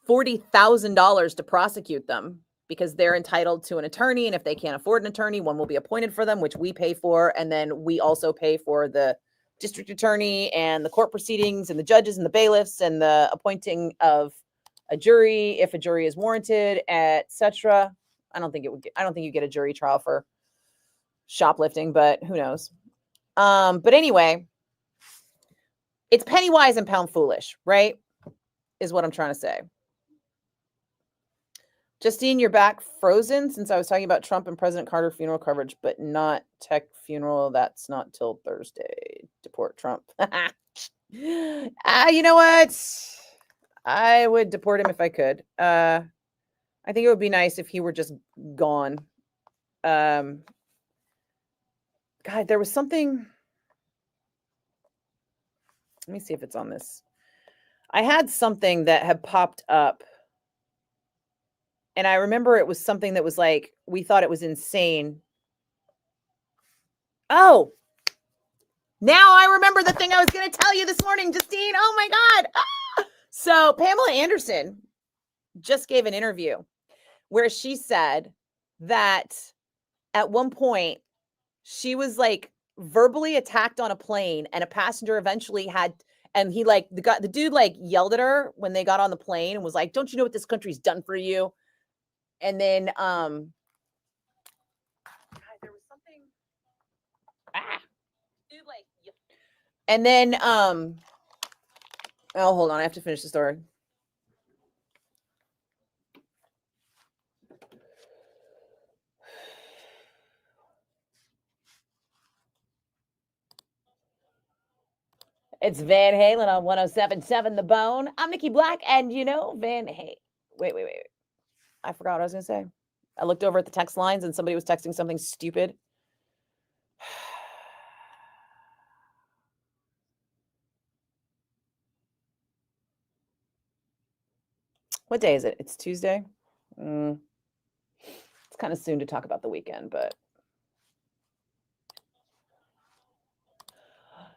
$40,000 to prosecute them because they're entitled to an attorney, and if they can't afford an attorney, one will be appointed for them, which we pay for, and then we also pay for the district attorney and the court proceedings and the judges and the bailiffs and the appointing of a jury if a jury is warranted, etc. I don't think you get a jury trial for shoplifting, but who knows? But anyway, it's penny wise and pound foolish, right? Is what I'm trying to say. Justine, you're back frozen since I was talking about Trump and President Carter funeral coverage, but not tech funeral. That's not till Thursday. Deport Trump. You know what? I would deport him if I could. I think it would be nice if he were just gone. God, there was something. Let me see if it's on this. I had something that had popped up. And I remember it was something that was like, we thought it was insane. Oh, now I remember the thing I was going to tell you this morning, Justine. Oh my God. Ah! So Pamela Anderson just gave an interview where she said that at one point she was like verbally attacked on a plane, and a passenger eventually and he like, the dude like yelled at her when they got on the plane and was like, "Don't you know what this country's done for you?" And then, God, there was something. Dude, like, and then, oh, hold on, I have to finish the story. It's Van Halen on 107.7 The Bone. I'm Nikki Blakk, and you know, Van Halen. Wait. I forgot what I was going to say. I looked over at the text lines and somebody was texting something stupid. What day is it? It's Tuesday. It's kind of soon to talk about the weekend, but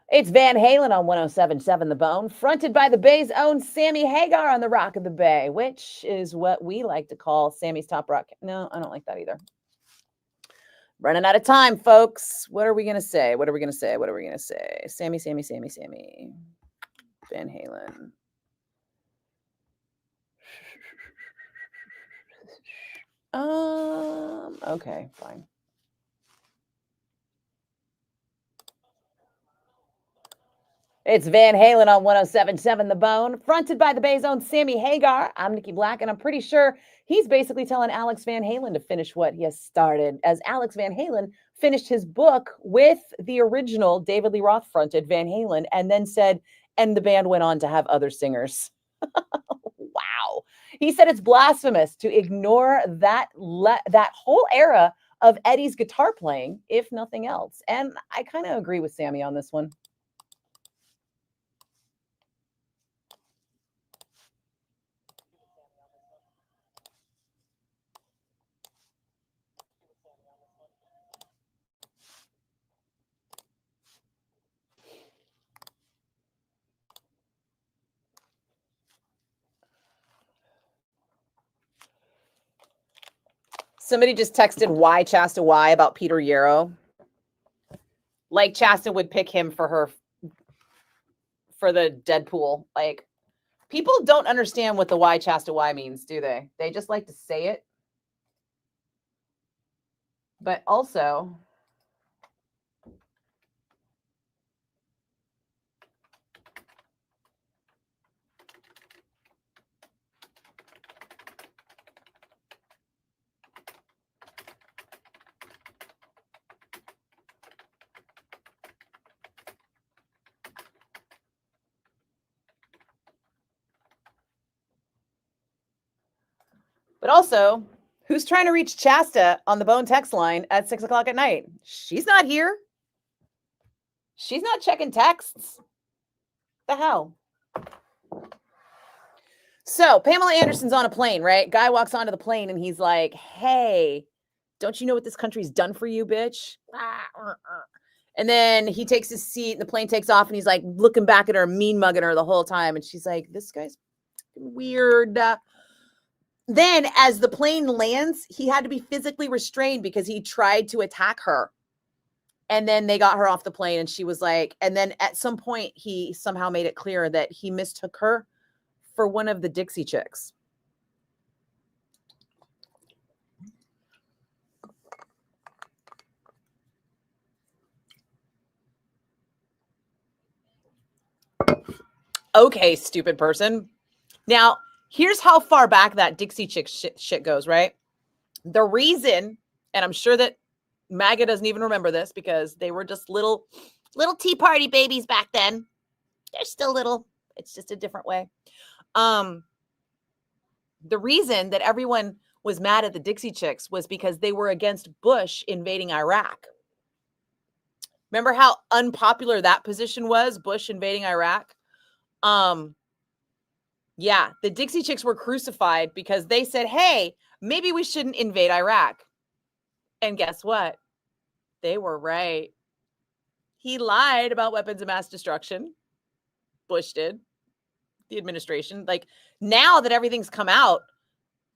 it's Van Halen on 107.7 The Bone, fronted by the Bay's own Sammy Hagar on the Rock of the Bay, which is what we like to call Sammy's Top Rock. No, I don't like that either. Running out of time, folks. What are we going to say? Sammy. Van Halen. Okay, fine. It's Van Halen on 107.7 The Bone, fronted by the Bay's own Sammy Hagar. I'm Nikki Blakk, and I'm pretty sure he's basically telling Alex Van Halen to finish what he has started, as Alex Van Halen finished his book with the original David Lee Roth fronted Van Halen, and then said, and the band went on to have other singers. Wow. He said it's blasphemous to ignore that whole era of Eddie's guitar playing, if nothing else. And I kind of agree with Sammy on this one. Somebody just texted why Chasta why about Peter Yarrow. Like Chasta would pick him for the Deadpool. Like, people don't understand what the why Chasta why means, do they? They just like to say it. But also, who's trying to reach Chasta on the Bone text line at 6 o'clock at night? She's not here. She's not checking texts. The hell? So Pamela Anderson's on a plane, right? Guy walks onto the plane and he's like, hey, don't you know what this country's done for you, bitch? And then he takes his seat and the plane takes off and he's like looking back at her, mean mugging her the whole time. And she's like, this guy's weird. Then as the plane lands, he had to be physically restrained because he tried to attack her. And then they got her off the plane and she was like, and then at some point he somehow made it clear that he mistook her for one of the Dixie Chicks. Okay, stupid person. Now, here's how far back that Dixie Chick shit goes, right? The reason, and I'm sure that MAGA doesn't even remember this because they were just little Tea Party babies back then. They're still little. It's just a different way. The reason that everyone was mad at the Dixie Chicks was because they were against Bush invading Iraq. Remember how unpopular that position was, Bush invading Iraq? Yeah, the Dixie Chicks were crucified because they said, hey, maybe we shouldn't invade Iraq. And guess what? They were right. He lied about weapons of mass destruction. Bush did. The administration. Like, now that everything's come out,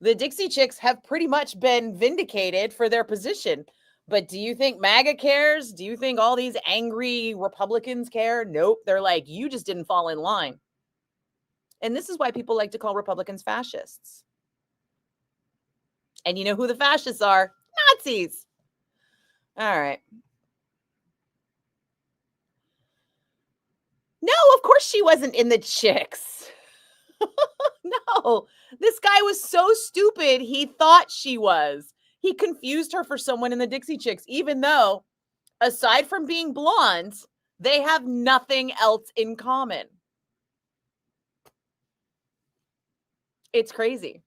the Dixie Chicks have pretty much been vindicated for their position. But do you think MAGA cares? Do you think all these angry Republicans care? Nope. They're like, you just didn't fall in line. And this is why people like to call Republicans fascists. And you know who the fascists are? Nazis. All right. No, of course she wasn't in the Chicks. No, this guy was so stupid. He thought she was. He confused her for someone in the Dixie Chicks, even though, aside from being blonde, they have nothing else in common. It's crazy.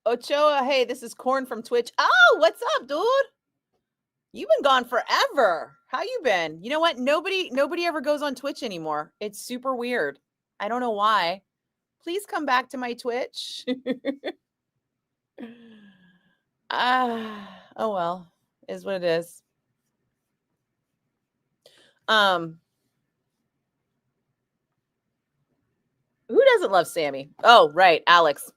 Ochoa, hey, this is Corn from Twitch. Oh, what's up, dude? You've been gone forever. How you been? You know what? Nobody ever goes on Twitch anymore. It's super weird. I don't know why. Please come back to my Twitch. Oh well, is what it is. Who doesn't love Sammy? Oh, right, Alex.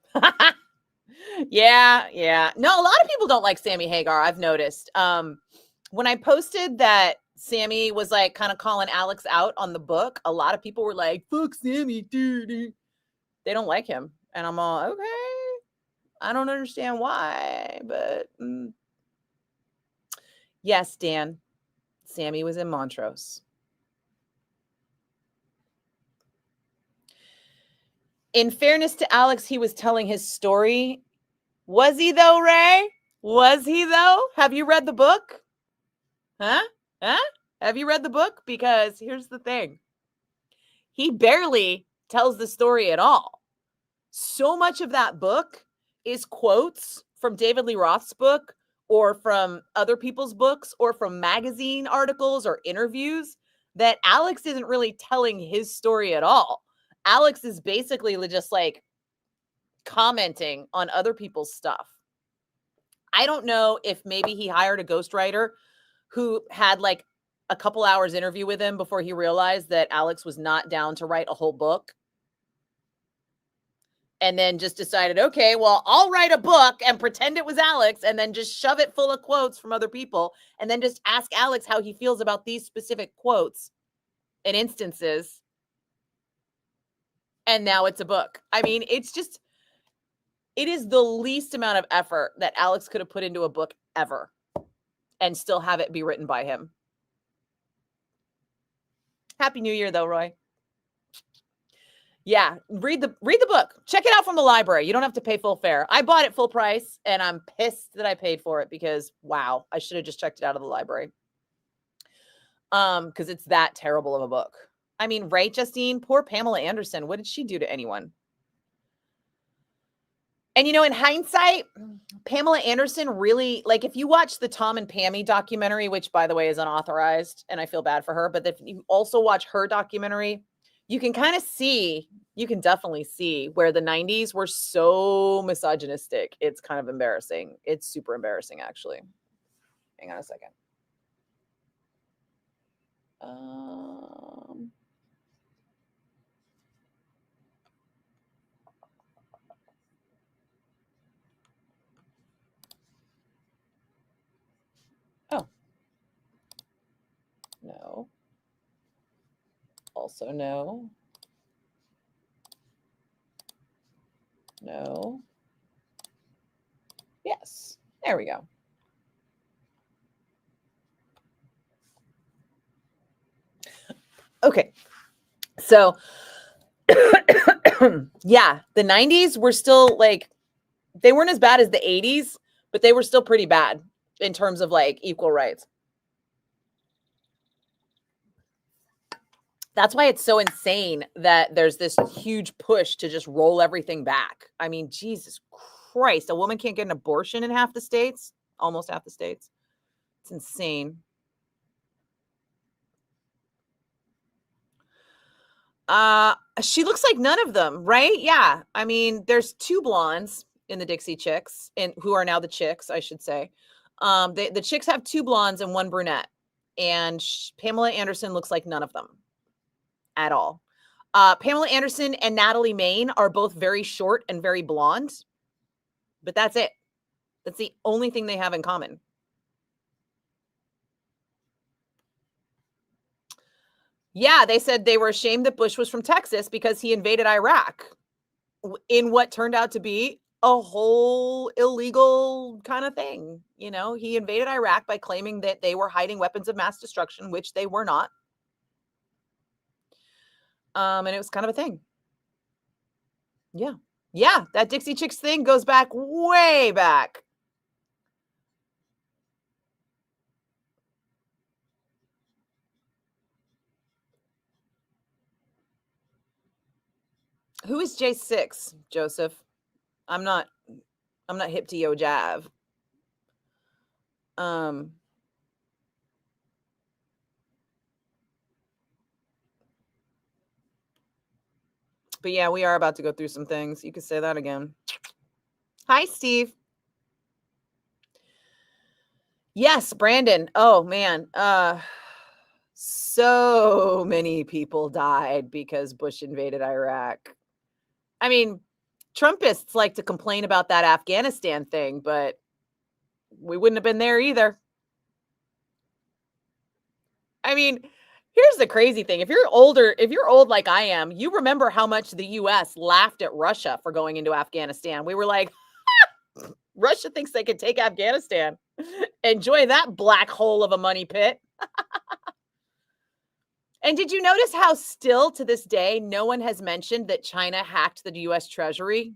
Yeah. No, a lot of people don't like Sammy Hagar, I've noticed. When I posted that Sammy was like kind of calling Alex out on the book, a lot of people were like, fuck Sammy, dude. They don't like him. And I'm all, okay. I don't understand why, but yes, Dan. Sammy was in Montrose. In fairness to Alex, he was telling his story. Was he though, Ray? Was he though? Have you read the book? Huh? Have you read the book? Because here's the thing. He barely tells the story at all. So much of that book is quotes from David Lee Roth's book or from other people's books or from magazine articles or interviews that Alex isn't really telling his story at all. Alex is basically just like commenting on other people's stuff. I don't know if maybe he hired a ghostwriter who had like a couple hours interview with him before he realized that Alex was not down to write a whole book. and then just decided, okay, well, I'll write a book and pretend it was Alex and then just shove it full of quotes from other people and then just ask Alex how he feels about these specific quotes and instances. And now it's a book. I mean, it is the least amount of effort that Alex could have put into a book ever and still have it be written by him. Happy New Year, though, Roy. Yeah, read the book. Check it out from the library. You don't have to pay full fare. I bought it full price, and I'm pissed that I paid for it because, wow, I should have just checked it out of the library. Because it's that terrible of a book. I mean, right, Justine? Poor Pamela Anderson. What did she do to anyone? And, in hindsight, Pamela Anderson really, like, if you watch the Tom and Pammy documentary, which, by the way, is unauthorized, and I feel bad for her, but if you also watch her documentary, you can definitely see where the 90s were so misogynistic. It's kind of embarrassing. It's super embarrassing, actually. Hang on a second. Oh. No. Also no. No. Yes. There we go. Okay. So, yeah, the 90s were still like, they weren't as bad as the 80s, but they were still pretty bad in terms of like equal rights. That's why it's so insane that there's this huge push to just roll everything back. I mean, Jesus Christ, a woman can't get an abortion in half the states, almost half the states. It's insane. She looks like none of them, right? Yeah. I mean, there's 2 blondes in the Dixie Chicks, and who are now the Chicks, I should say. The Chicks have 2 blondes and 1 brunette, and Pamela Anderson looks like none of them at all. Pamela Anderson and Natalie Maine are both very short and very blonde, but that's it. That's the only thing they have in common. Yeah, they said they were ashamed that Bush was from Texas because he invaded Iraq in what turned out to be a whole illegal kind of thing. He invaded Iraq by claiming that they were hiding weapons of mass destruction, which they were not. And it was kind of a thing. Yeah. Yeah, that Dixie Chicks thing goes back way back. Who is J6, Joseph? I'm not hip to Yo Jav. But yeah, we are about to go through some things. You could say that again. Hi, Steve. Yes, Brandon. Oh man. So many people died because Bush invaded Iraq. I mean, Trumpists like to complain about that Afghanistan thing, but we wouldn't have been there either. I mean, here's the crazy thing. If you're old like I am, you remember how much the US laughed at Russia for going into Afghanistan. We were like, Russia thinks they can take Afghanistan. Enjoy that black hole of a money pit. And did you notice how still to this day, no one has mentioned that China hacked the US Treasury?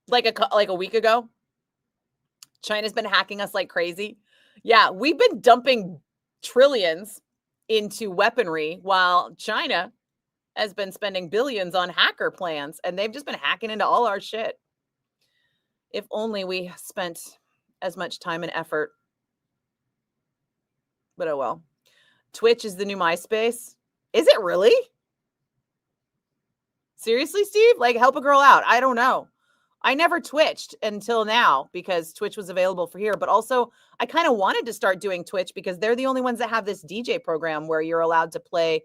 Like a week ago? China's been hacking us like crazy. Yeah, we've been dumping trillions into weaponry while China has been spending billions on hacker plans, and they've just been hacking into all our shit. If only we spent as much time and effort. But oh well. Twitch is the new MySpace. Is it really? Seriously, Steve? Like, help a girl out. I don't know. I never Twitched until now because Twitch was available for here. But also, I kind of wanted to start doing Twitch because they're the only ones that have this DJ program where you're allowed to play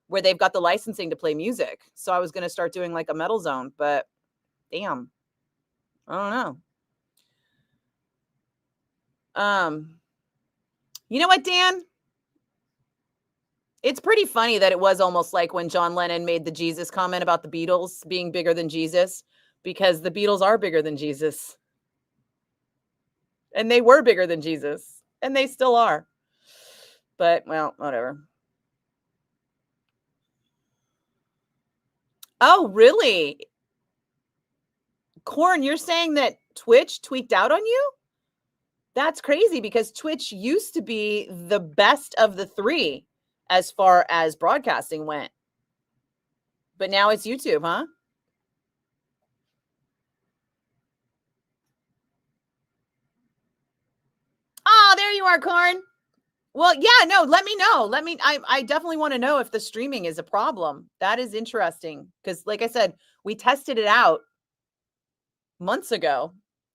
where they've got the licensing to play music. So I was going to start doing like a metal zone, but damn, I don't know. You know what, Dan? It's pretty funny that it was almost like when John Lennon made the Jesus comment about the Beatles being bigger than Jesus, because the Beatles are bigger than Jesus. And they were bigger than Jesus, and they still are. But, well, whatever. Oh, really? Corn, you're saying that Twitch tweaked out on you? That's crazy, because Twitch used to be the best of the three as far as broadcasting went. But now it's YouTube, huh? Oh, there you are, Corn. Well, yeah, no, let me know. I definitely want to know if the streaming is a problem. That is interesting, because like I said, we tested it out months ago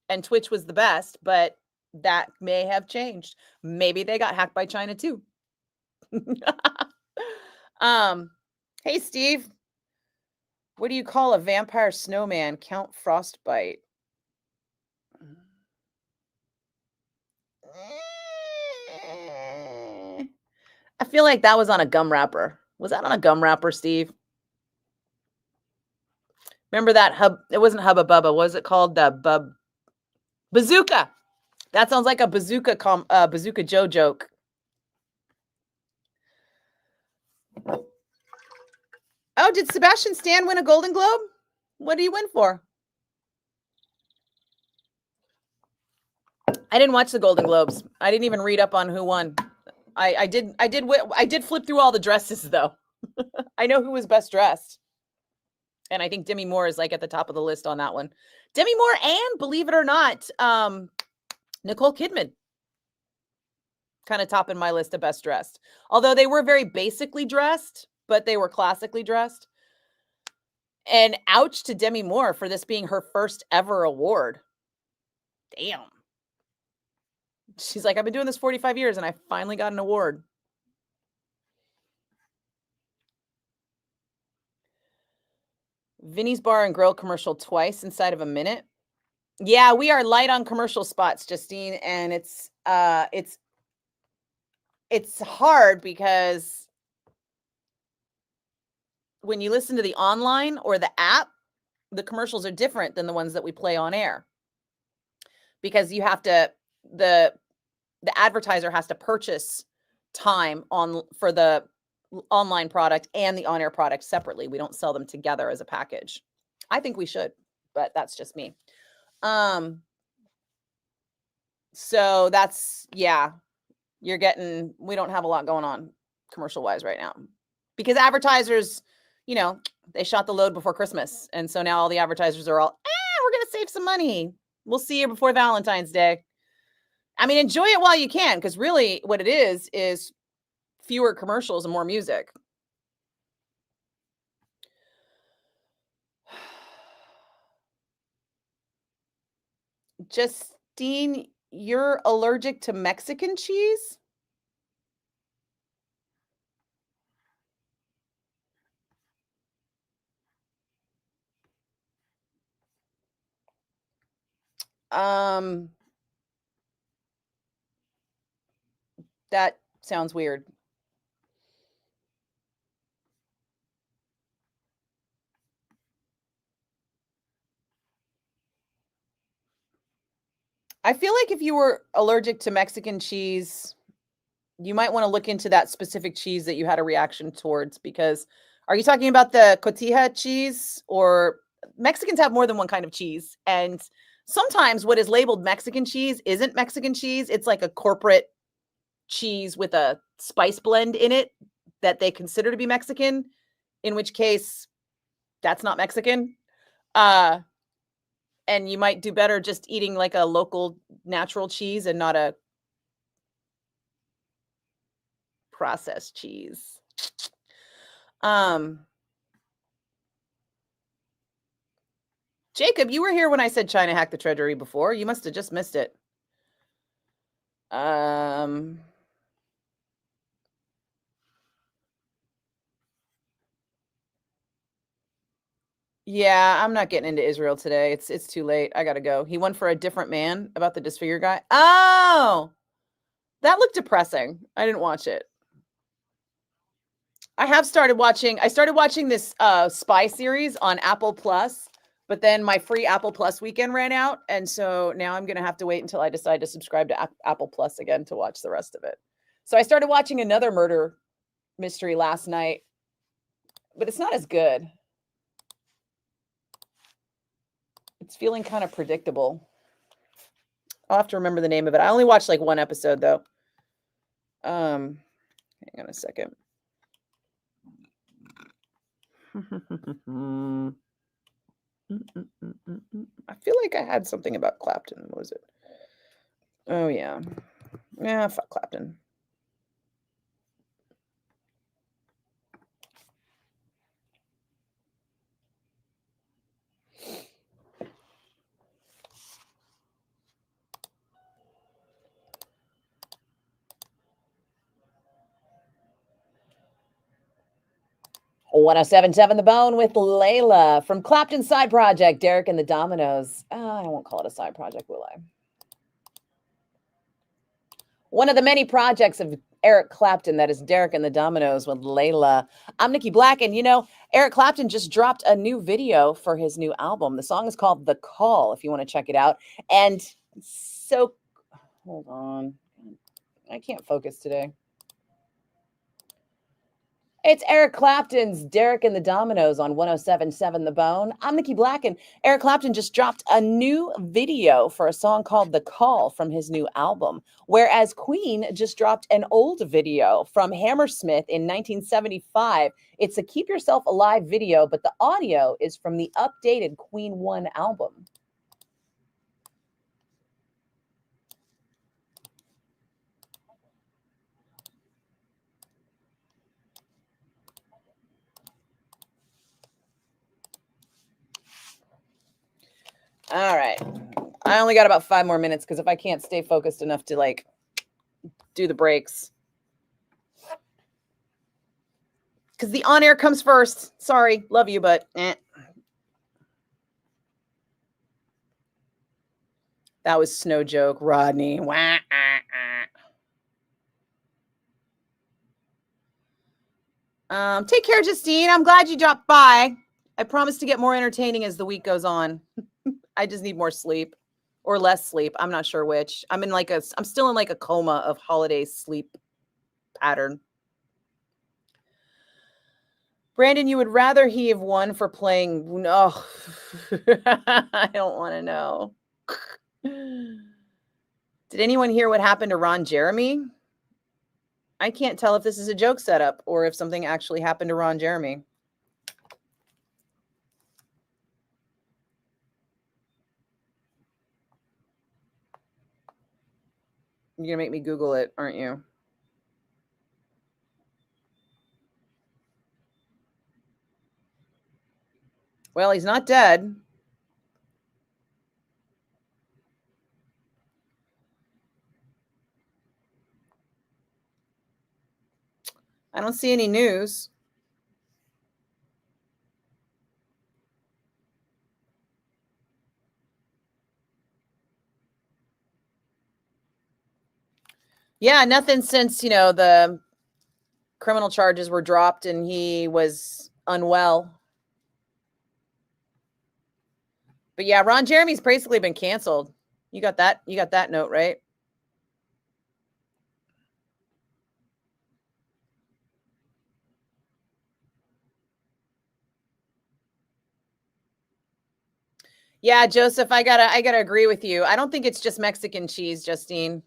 and Twitch was the best, but that may have changed. Maybe they got hacked by China too. Hey, Steve, what do you call a vampire snowman? Count Frostbite. I feel like that was on a gum wrapper. Was that on a gum wrapper, Steve? Remember that hub? It wasn't Hubba Bubba. What was it called? The Bazooka. That sounds like a Bazooka Bazooka Joe joke. Oh, did Sebastian Stan win a Golden Globe? What did he win for? I didn't watch the Golden Globes. I didn't even read up on who won. I did flip through all the dresses though. I know who was best dressed. And I think Demi Moore is like at the top of the list on that one. Demi Moore and, believe it or not, Nicole Kidman. Kind of topping my list of best dressed. Although they were very basically dressed, but they were classically dressed. And ouch to Demi Moore for this being her first ever award. Damn. She's like, I've been doing this 45 years and I finally got an award. Vinny's Bar and Grill commercial twice inside of a minute. Yeah, we are light on commercial spots, Justine, and it's hard because when you listen to the online or the app, the commercials are different than the ones that we play on air. Because you have to the advertiser has to purchase time for the online product and the on-air product separately. We don't sell them together as a package. I think we should, but that's just me. So that's, yeah, we don't have a lot going on commercial wise right now because advertisers, they shot the load before Christmas. And so now all the advertisers are all, we're going to save some money. We'll see you before Valentine's Day. I mean, enjoy it while you can, because really what it is fewer commercials and more music. Justine, you're allergic to Mexican cheese? That sounds weird. I feel like if you were allergic to Mexican cheese, you might want to look into that specific cheese that you had a reaction towards, because are you talking about the cotija cheese? Or Mexicans have more than one kind of cheese, and sometimes what is labeled Mexican cheese isn't Mexican cheese. It's like a corporate cheese with a spice blend in it that they consider to be Mexican, in which case that's not Mexican. And you might do better just eating like a local natural cheese and not a processed cheese. Jacob, you were here when I said China hacked the treasury before. You must have just missed it. Yeah, I'm not getting into Israel today. It's too late. I gotta go. He won for A Different Man about the disfigured guy. Oh, that looked depressing. I didn't watch it. I started watching this spy series on Apple Plus, but then my free Apple Plus weekend ran out, and so now I'm gonna have to wait until I decide to subscribe to Apple Plus again to watch the rest of it. So I started watching another murder mystery last night, but it's not as good. It's feeling kind of predictable. I'll have to remember the name of it. I only watched like one episode though. Hang on a second. I feel like I had something about Clapton. What was it? Oh yeah. Yeah, fuck Clapton. Oh, 1077 The Bone with Layla from Clapton's side project, Derek and the Dominoes. I won't call it a side project, will I? One of the many projects of Eric Clapton, that is Derek and the Dominoes with Layla. I'm Nikki Blakk, and you know, Eric Clapton just dropped a new video for his new album. The song is called The Call, if you want to check it out. And so, hold on. I can't focus today. It's Eric Clapton's Derek and the Dominoes on 1077 The Bone. I'm Nikki Blakk, and Eric Clapton just dropped a new video for a song called The Call from his new album, whereas Queen just dropped an old video from Hammersmith in 1975. It's a Keep Yourself Alive video, but the audio is from the updated Queen 1 album. All right. I only got about 5 more minutes because if I can't stay focused enough to like do the breaks. Because the on-air comes first. Sorry, love you, but That was Snow Joke, Rodney. Wah, Take care, Justine. I'm glad you dropped by. I promise to get more entertaining as the week goes on. I just need more sleep or less sleep. I'm not sure which. I'm still in like a coma of holiday sleep pattern. Brandon, you would rather he have won for playing? No, I don't want to know. Did anyone hear what happened to Ron Jeremy? I can't tell if this is a joke setup or if something actually happened to Ron Jeremy. You're going to make me Google it, aren't you? Well, he's not dead. I don't see any news. Yeah, nothing since, the criminal charges were dropped and he was unwell. But yeah, Ron Jeremy's basically been canceled. You got that note, right? Yeah, Joseph, I gotta agree with you. I don't think it's just Mexican cheese, Justine.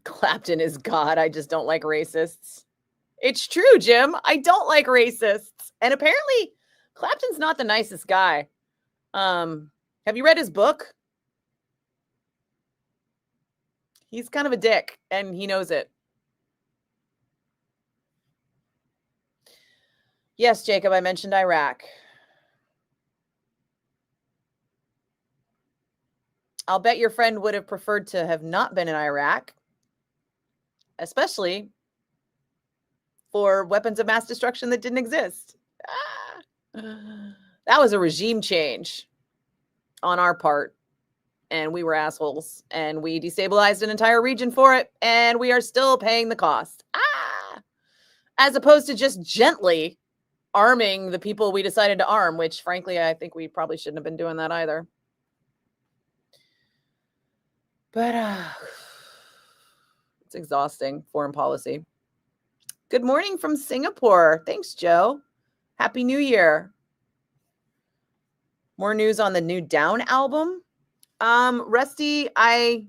Clapton is God. I just don't like racists. It's true, Jim. I don't like racists. And apparently Clapton's not the nicest guy. Have you read his book? He's kind of a dick and he knows it. Yes, Jacob, I mentioned Iraq. I'll bet your friend would have preferred to have not been in Iraq, especially for weapons of mass destruction that didn't exist. That was a regime change on our part. And we were assholes. And we destabilized an entire region for it. And we are still paying the cost. As opposed to just gently arming the people we decided to arm, which frankly, I think we probably shouldn't have been doing that either. But it's exhausting, foreign policy. Good morning from Singapore. Thanks, Joe. Happy New Year. More news on the new Down album. Rusty, I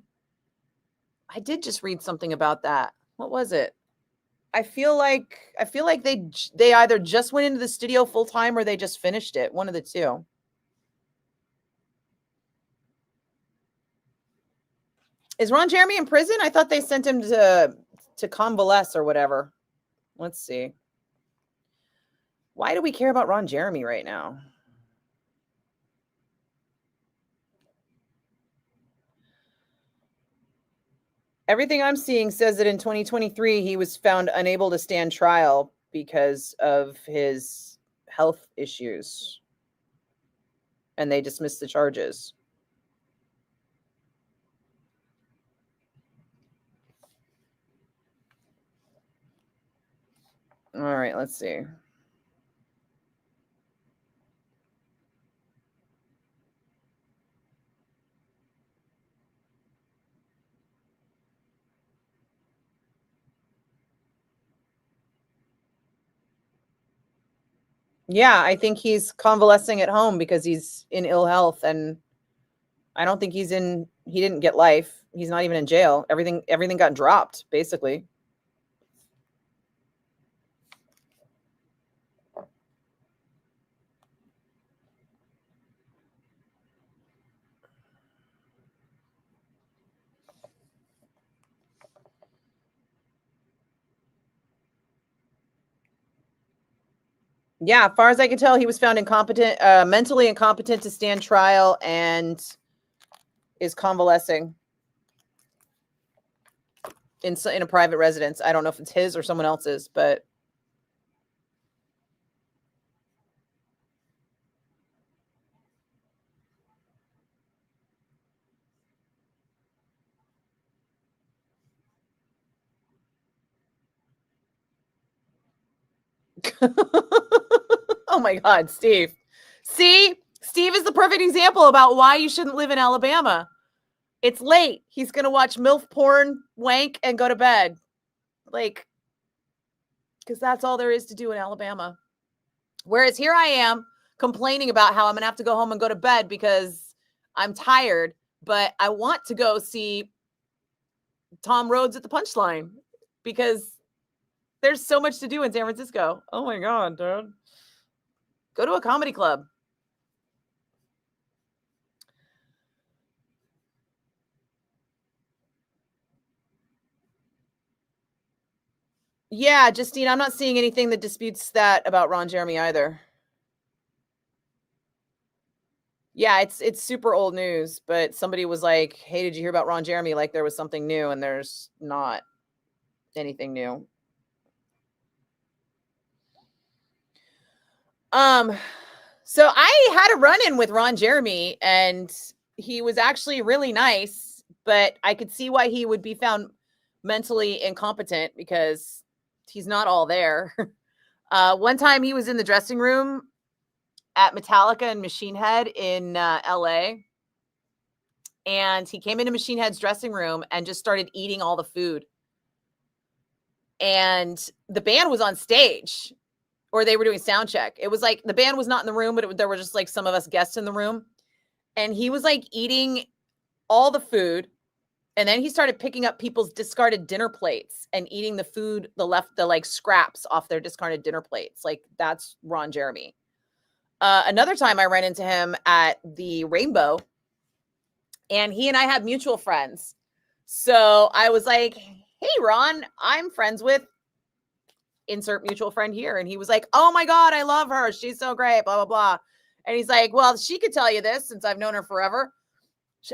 did just read something about that. What was it? I feel like they either just went into the studio full time or they just finished it. One of the two. Is Ron Jeremy in prison? I thought they sent him to convalesce or whatever. Let's see. Why do we care about Ron Jeremy right now? Everything I'm seeing says that in 2023, he was found unable to stand trial because of his health issues. And they dismissed the charges. All right, let's see. Yeah, I think he's convalescing at home because he's in ill health, and I don't think he didn't get life. He's not even in jail. Everything got dropped, basically. Yeah, as far as I can tell, he was found incompetent, mentally incompetent to stand trial, and is convalescing in a private residence. I don't know if it's his or someone else's, but oh my God, Steve. See, Steve is the perfect example about why you shouldn't live in Alabama. It's late. He's going to watch MILF porn, wank, and go to bed. Like, because that's all there is to do in Alabama. Whereas here I am complaining about how I'm going to have to go home and go to bed because I'm tired, but I want to go see Tom Rhodes at the Punchline because there's so much to do in San Francisco. Oh my God, dude. Go to a comedy club. Yeah, Justine, I'm not seeing anything that disputes that about Ron Jeremy either. Yeah, it's super old news, but somebody was like, "Hey, did you hear about Ron Jeremy?" Like there was something new, and there's not anything new. So I had a run-in with Ron Jeremy, and he was actually really nice, but I could see why he would be found mentally incompetent because he's not all there. One time he was in the dressing room at Metallica and Machine Head in LA. And he came into Machine Head's dressing room and just started eating all the food. And the band was on stage, or they were doing sound check. It was like the band was not in the room, but there were just like some of us guests in the room. And he was like eating all the food. And then he started picking up people's discarded dinner plates and eating the food, the like scraps off their discarded dinner plates. Like that's Ron Jeremy. Another time I ran into him at the Rainbow, and he and I had mutual friends. So I was like, "Hey, Ron, I'm friends with insert mutual friend here." And he was like, "Oh my God, I love her. She's so great, blah, blah, blah." And he's like, "Well, she could tell you this since I've known her forever.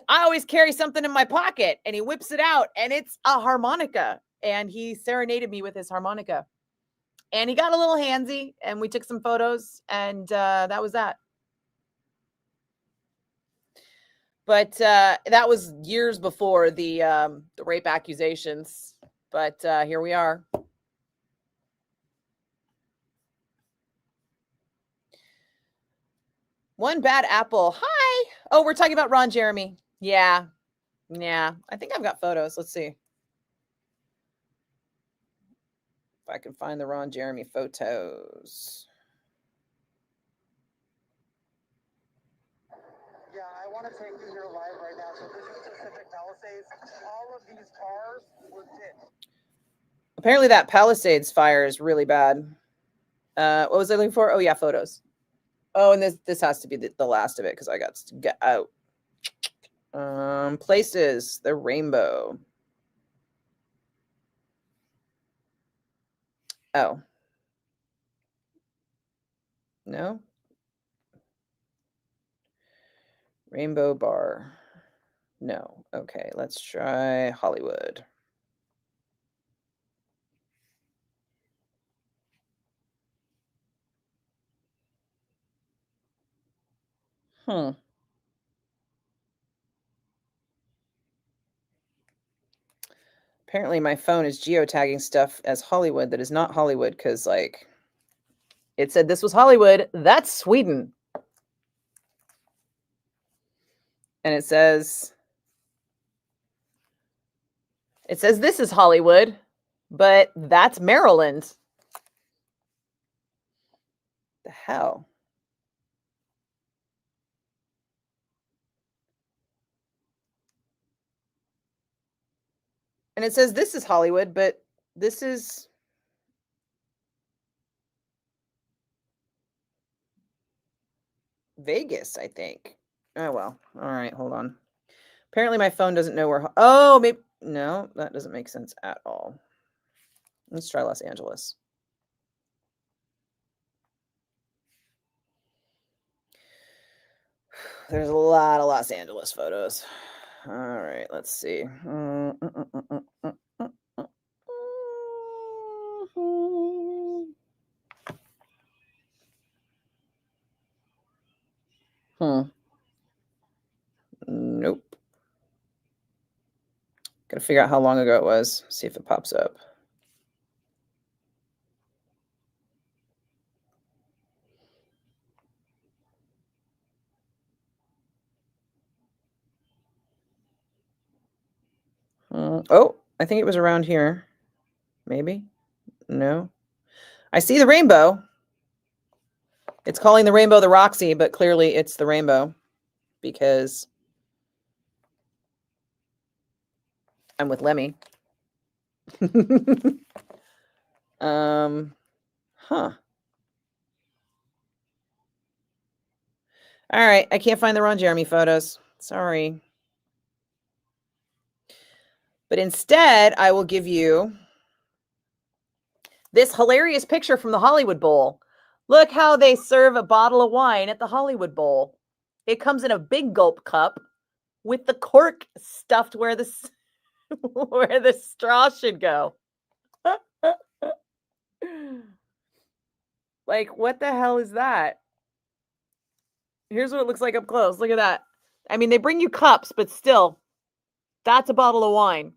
I always carry something in my pocket." And he whips it out, and it's a harmonica. And he serenaded me with his harmonica. And he got a little handsy, and we took some photos, and that was that. But that was years before the rape accusations. But here we are. One bad apple. Hi. Oh, we're talking about Ron Jeremy. Yeah. Yeah. I think I've got photos. Let's see if I can find the Ron Jeremy photos. Yeah, I want to take you here live right now. So this is Pacific Palisades. All of these cars were ditched. Apparently that Palisades fire is really bad. What was I looking for? Oh yeah, photos. Oh, and this has to be the last of it because I got to get out. Places, the rainbow. Oh. No. Rainbow bar. No. Okay, let's try Hollywood. Apparently my phone is geotagging stuff as Hollywood that is not Hollywood because, like, it said this was Hollywood. That's Sweden. And it says this is Hollywood, but that's Maryland. The hell? And it says this is Hollywood, but this is Vegas, I think. Oh, well. All right, hold on. Apparently my phone doesn't know where. Oh, maybe. No, that doesn't make sense at all. Let's try Los Angeles. There's a lot of Los Angeles photos. All right, let's see. Nope. Gotta figure out how long ago it was. See if it pops up. Oh, I think it was around here. Maybe. No. I see the rainbow. It's calling the rainbow the Roxy, but clearly it's the rainbow because I'm with Lemmy. Huh. All right, I can't find the Ron Jeremy photos. Sorry. But instead, I will give you this hilarious picture from the Hollywood Bowl. Look how they serve a bottle of wine at the Hollywood Bowl. It comes in a big gulp cup with the cork stuffed where the where the straw should go. Like, what the hell is that? Here's what it looks like up close. Look at that. I mean, they bring you cups, but still, that's a bottle of wine.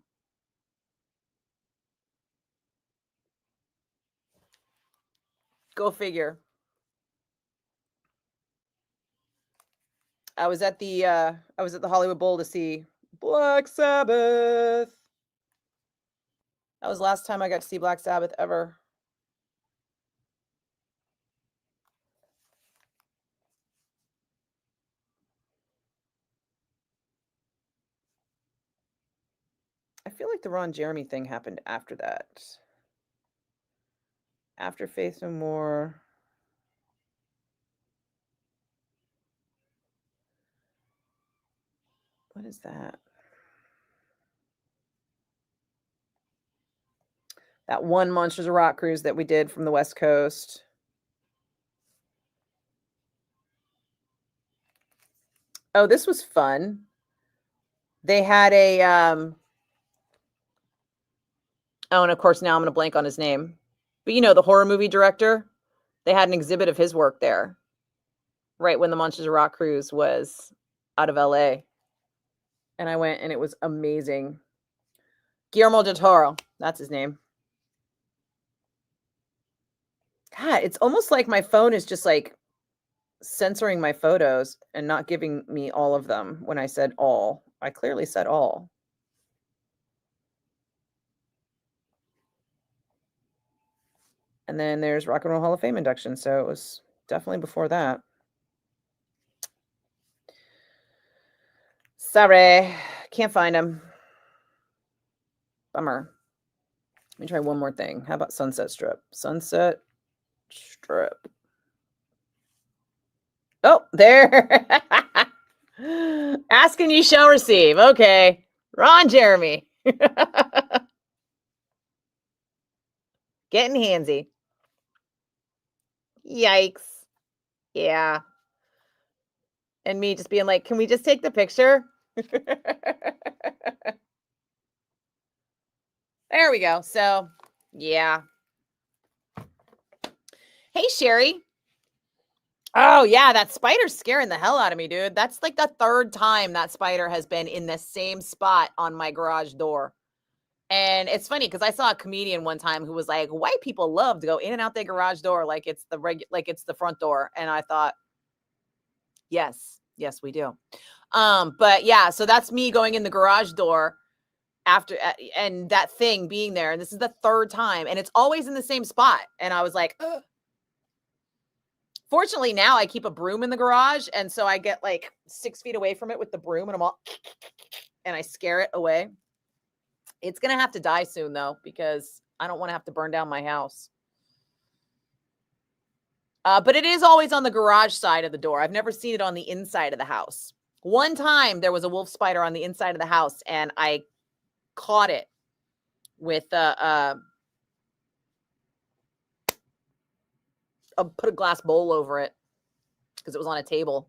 Go figure. I was at the Hollywood Bowl to see Black Sabbath. That was the last time I got to see Black Sabbath ever. I feel like the Ron Jeremy thing happened after that. After Faith No More. What is that? That one Monsters of Rock cruise that we did from the West Coast. Oh, this was fun. They had a oh, and of course now I'm going to blank on his name. But you know, the horror movie director, they had an exhibit of his work there, right when the Monsters of Rock cruise was out of LA. And I went and it was amazing. Guillermo del Toro, that's his name. God, it's almost like my phone is just like censoring my photos and not giving me all of them when I said all. I clearly said all. And then there's Rock and Roll Hall of Fame induction. So it was definitely before that. Sorry, can't find him. Bummer. Let me try one more thing. How about Sunset Strip? Sunset Strip. Oh, there. Ask and you shall receive. Okay. Ron Jeremy. Getting handsy. Yikes. Yeah. And me just being like, can we just take the picture? There we go. So, yeah. Hey, Sherry. Oh, yeah, that spider's scaring the hell out of me, dude. That's like the third time that spider has been in the same spot on my garage door. And it's funny because I saw a comedian one time who was like, white people love to go in and out their garage door like it's the front door. And I thought, yes, we do. But yeah, so that's me going in the garage door after and that thing being there. And this is the third time, and it's always in the same spot. And I was like, ugh. Fortunately, now I keep a broom in the garage, and so I get like 6 feet away from it with the broom, and I'm all, and I scare it away. It's gonna have to die soon, though, because I don't want to have to burn down my house. But it is always on the garage side of the door. I've never seen it on the inside of the house. One time there was a wolf spider on the inside of the house, and I caught it with put a glass bowl over it because it was on a table,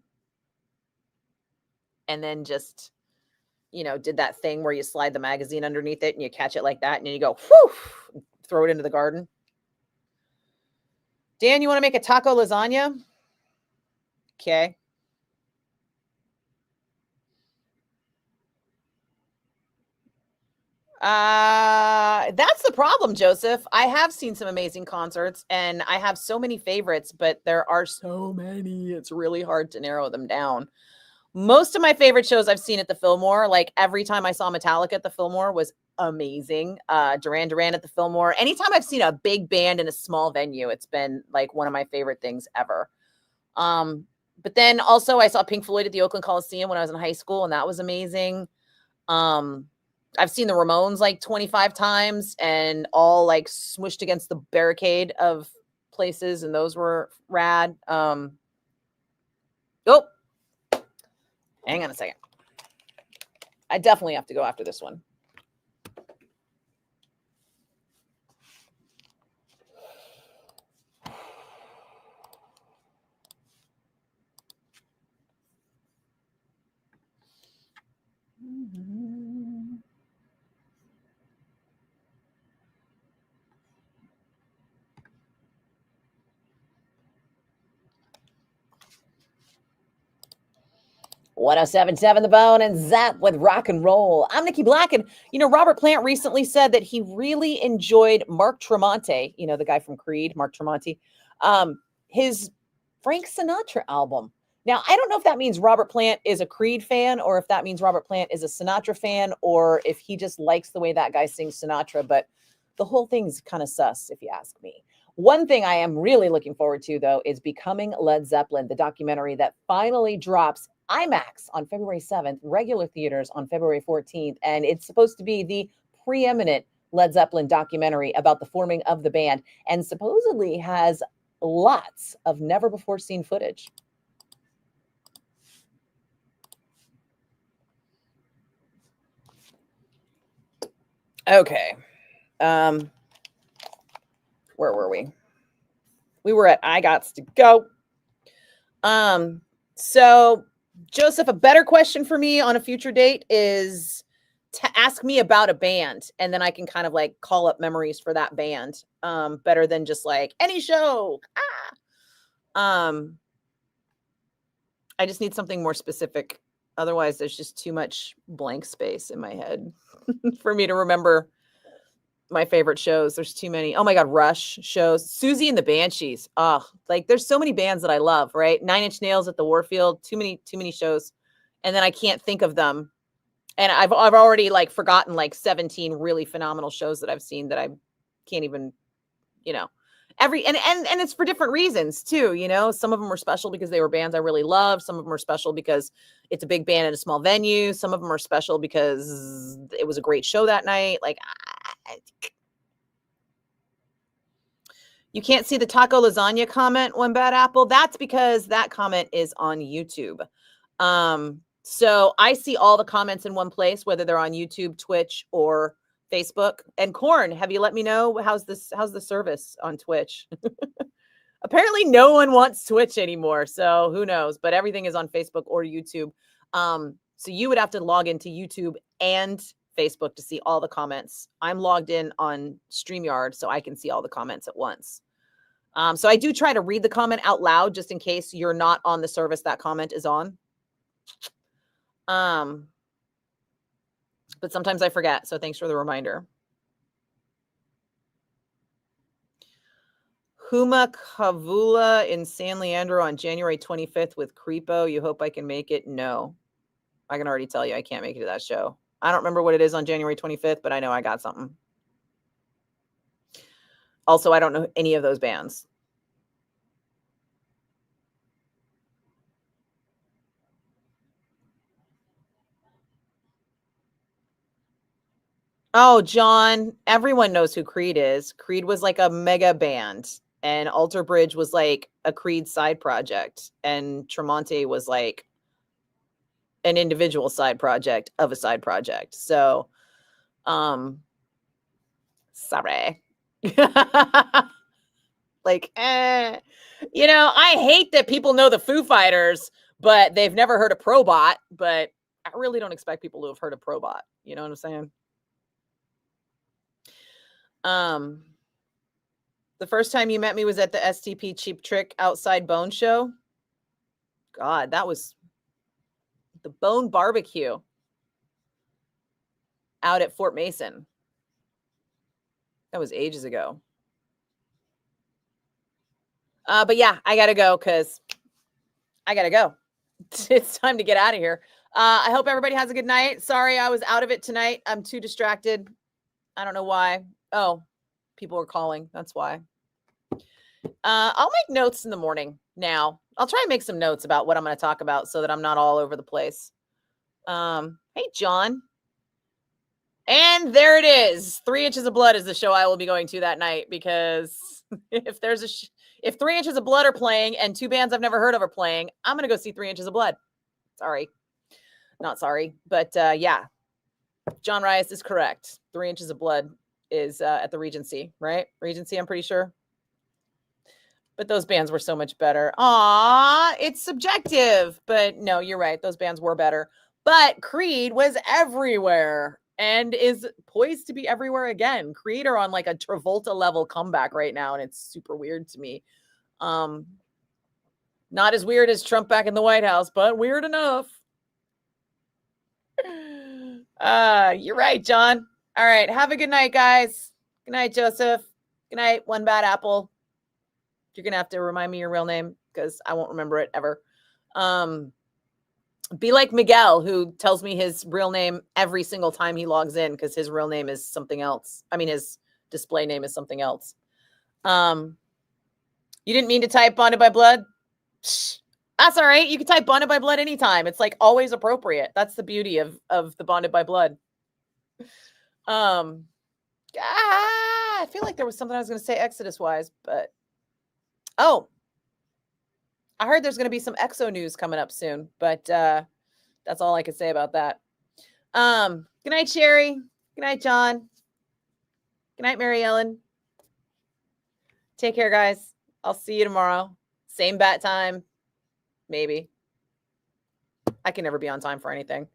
and then just, you know, did that thing where you slide the magazine underneath it and you catch it like that, and then you go, whoo, throw it into the garden. Dan, you want to make a taco lasagna? Okay. That's the problem, Joseph. I have seen some amazing concerts and I have so many favorites, but there are so many. It's really hard to narrow them down. Most of my favorite shows I've seen at the Fillmore, like every time I saw Metallica at the Fillmore was amazing. Duran Duran at the Fillmore. Anytime I've seen a big band in a small venue, it's been like one of my favorite things ever. But then also I saw Pink Floyd at the Oakland Coliseum when I was in high school, and that was amazing. I've seen the Ramones like 25 times and all like smushed against the barricade of places, and those were rad. Oh, hang on a second. I definitely have to go after this one. What 1077 The Bone and Zap with rock and roll. I'm Nikki Blakk, and you know, Robert Plant recently said that he really enjoyed Mark Tremonti, you know, the guy from Creed, Mark Tremonti, his Frank Sinatra album. Now, I don't know if that means Robert Plant is a Creed fan, or if that means Robert Plant is a Sinatra fan, or if he just likes the way that guy sings Sinatra, but the whole thing's kind of sus, if you ask me. One thing I am really looking forward to, though, is Becoming Led Zeppelin, the documentary that finally drops IMAX on February 7th, regular theaters on February 14th, and it's supposed to be the preeminent Led Zeppelin documentary about the forming of the band, and supposedly has lots of never-before-seen footage. Okay. Where were we? We were at I Gots to Go. So Joseph, a better question for me on a future date is ask me about a band, and then I can kind of like call up memories for that band. Better than just like any show. I just need something more specific. Otherwise, there's just too much blank space in my head for me to remember my favorite shows. There's too many. Oh my God, Rush shows. Susie and the Banshees. Oh, like there's so many bands that I love, right? 9 Inch Nails at the Warfield. Too many shows. And then I can't think of them. And I've already like forgotten like 17 really phenomenal shows that I've seen that I can't even, you know, and it's for different reasons too. You know, some of them were special because they were bands I really loved. Some of them are special because it's a big band in a small venue. Some of them are special because it was a great show that night. Like, you can't see the taco lasagna comment, One Bad Apple. That's because that comment is on YouTube. So I see all the comments in one place, whether they're on YouTube, Twitch, or Facebook. And Corn, have you let me know how's the service on Twitch? Apparently no one wants Twitch anymore, so who knows? But everything is on Facebook or YouTube. So you would have to log into YouTube and Facebook to see all the comments. I'm logged in on StreamYard, so I can see all the comments at once. So I do try to read the comment out loud just in case you're not on the service that comment is on. But sometimes I forget, so thanks for the reminder. Huma Kavula in San Leandro on January 25th with Creepo. You hope I can make it? No. I can already tell you I can't make it to that show. I don't remember what it is on January 25th, but I know I got something. Also, I don't know any of those bands. Oh, John, everyone knows who Creed is. Creed was like a mega band, and Alter Bridge was like a Creed side project, and Tremonti was like an individual side project of a side project. So, sorry. Like, you know, I hate that people know the Foo Fighters, but they've never heard of Probot. But I really don't expect people to have heard of Probot. You know what I'm saying? The first time you met me was at the STP Cheap Trick Outside Bone Show. God, that was the Bone Barbecue out at Fort Mason. That was ages ago. But yeah, I gotta go because I gotta go. It's time to get out of here. I hope everybody has a good night. Sorry I was out of it tonight. I'm too distracted. I don't know why. Oh, people were calling. That's why. I'll make notes in the morning now. I'll try and make some notes about what I'm going to talk about so that I'm not all over the place. Hey, John. And there it is. 3 Inches of Blood is the show I will be going to that night because if there's if 3 Inches of Blood are playing and two bands I've never heard of are playing, I'm going to go see 3 Inches of Blood. Sorry. Not sorry. But yeah, John Rice is correct. 3 Inches of Blood is at the Regency, right? Regency, I'm pretty sure. But those bands were so much better. Aw, it's subjective. But no, you're right. Those bands were better. But Creed was everywhere and is poised to be everywhere again. Creed are on like a Travolta level comeback right now, and it's super weird to me. Not as weird as Trump back in the White House, but weird enough. You're right, John. All right. Have a good night, guys. Good night, Joseph. Good night, One Bad Apple. You're going to have to remind me your real name because I won't remember it ever. Be like Miguel, who tells me his real name every single time he logs in because his real name is something else. I mean, his display name is something else. You didn't mean to type Bonded by Blood? Shh. That's all right. You can type Bonded by Blood anytime. It's like always appropriate. That's the beauty of the Bonded by Blood. I feel like there was something I was going to say Exodus-wise, but oh, I heard there's going to be some EXO news coming up soon, but that's all I can say about that. Good night, Sherry. Good night, John. Good night, Mary Ellen. Take care, guys. I'll see you tomorrow. Same bat time. Maybe. I can never be on time for anything.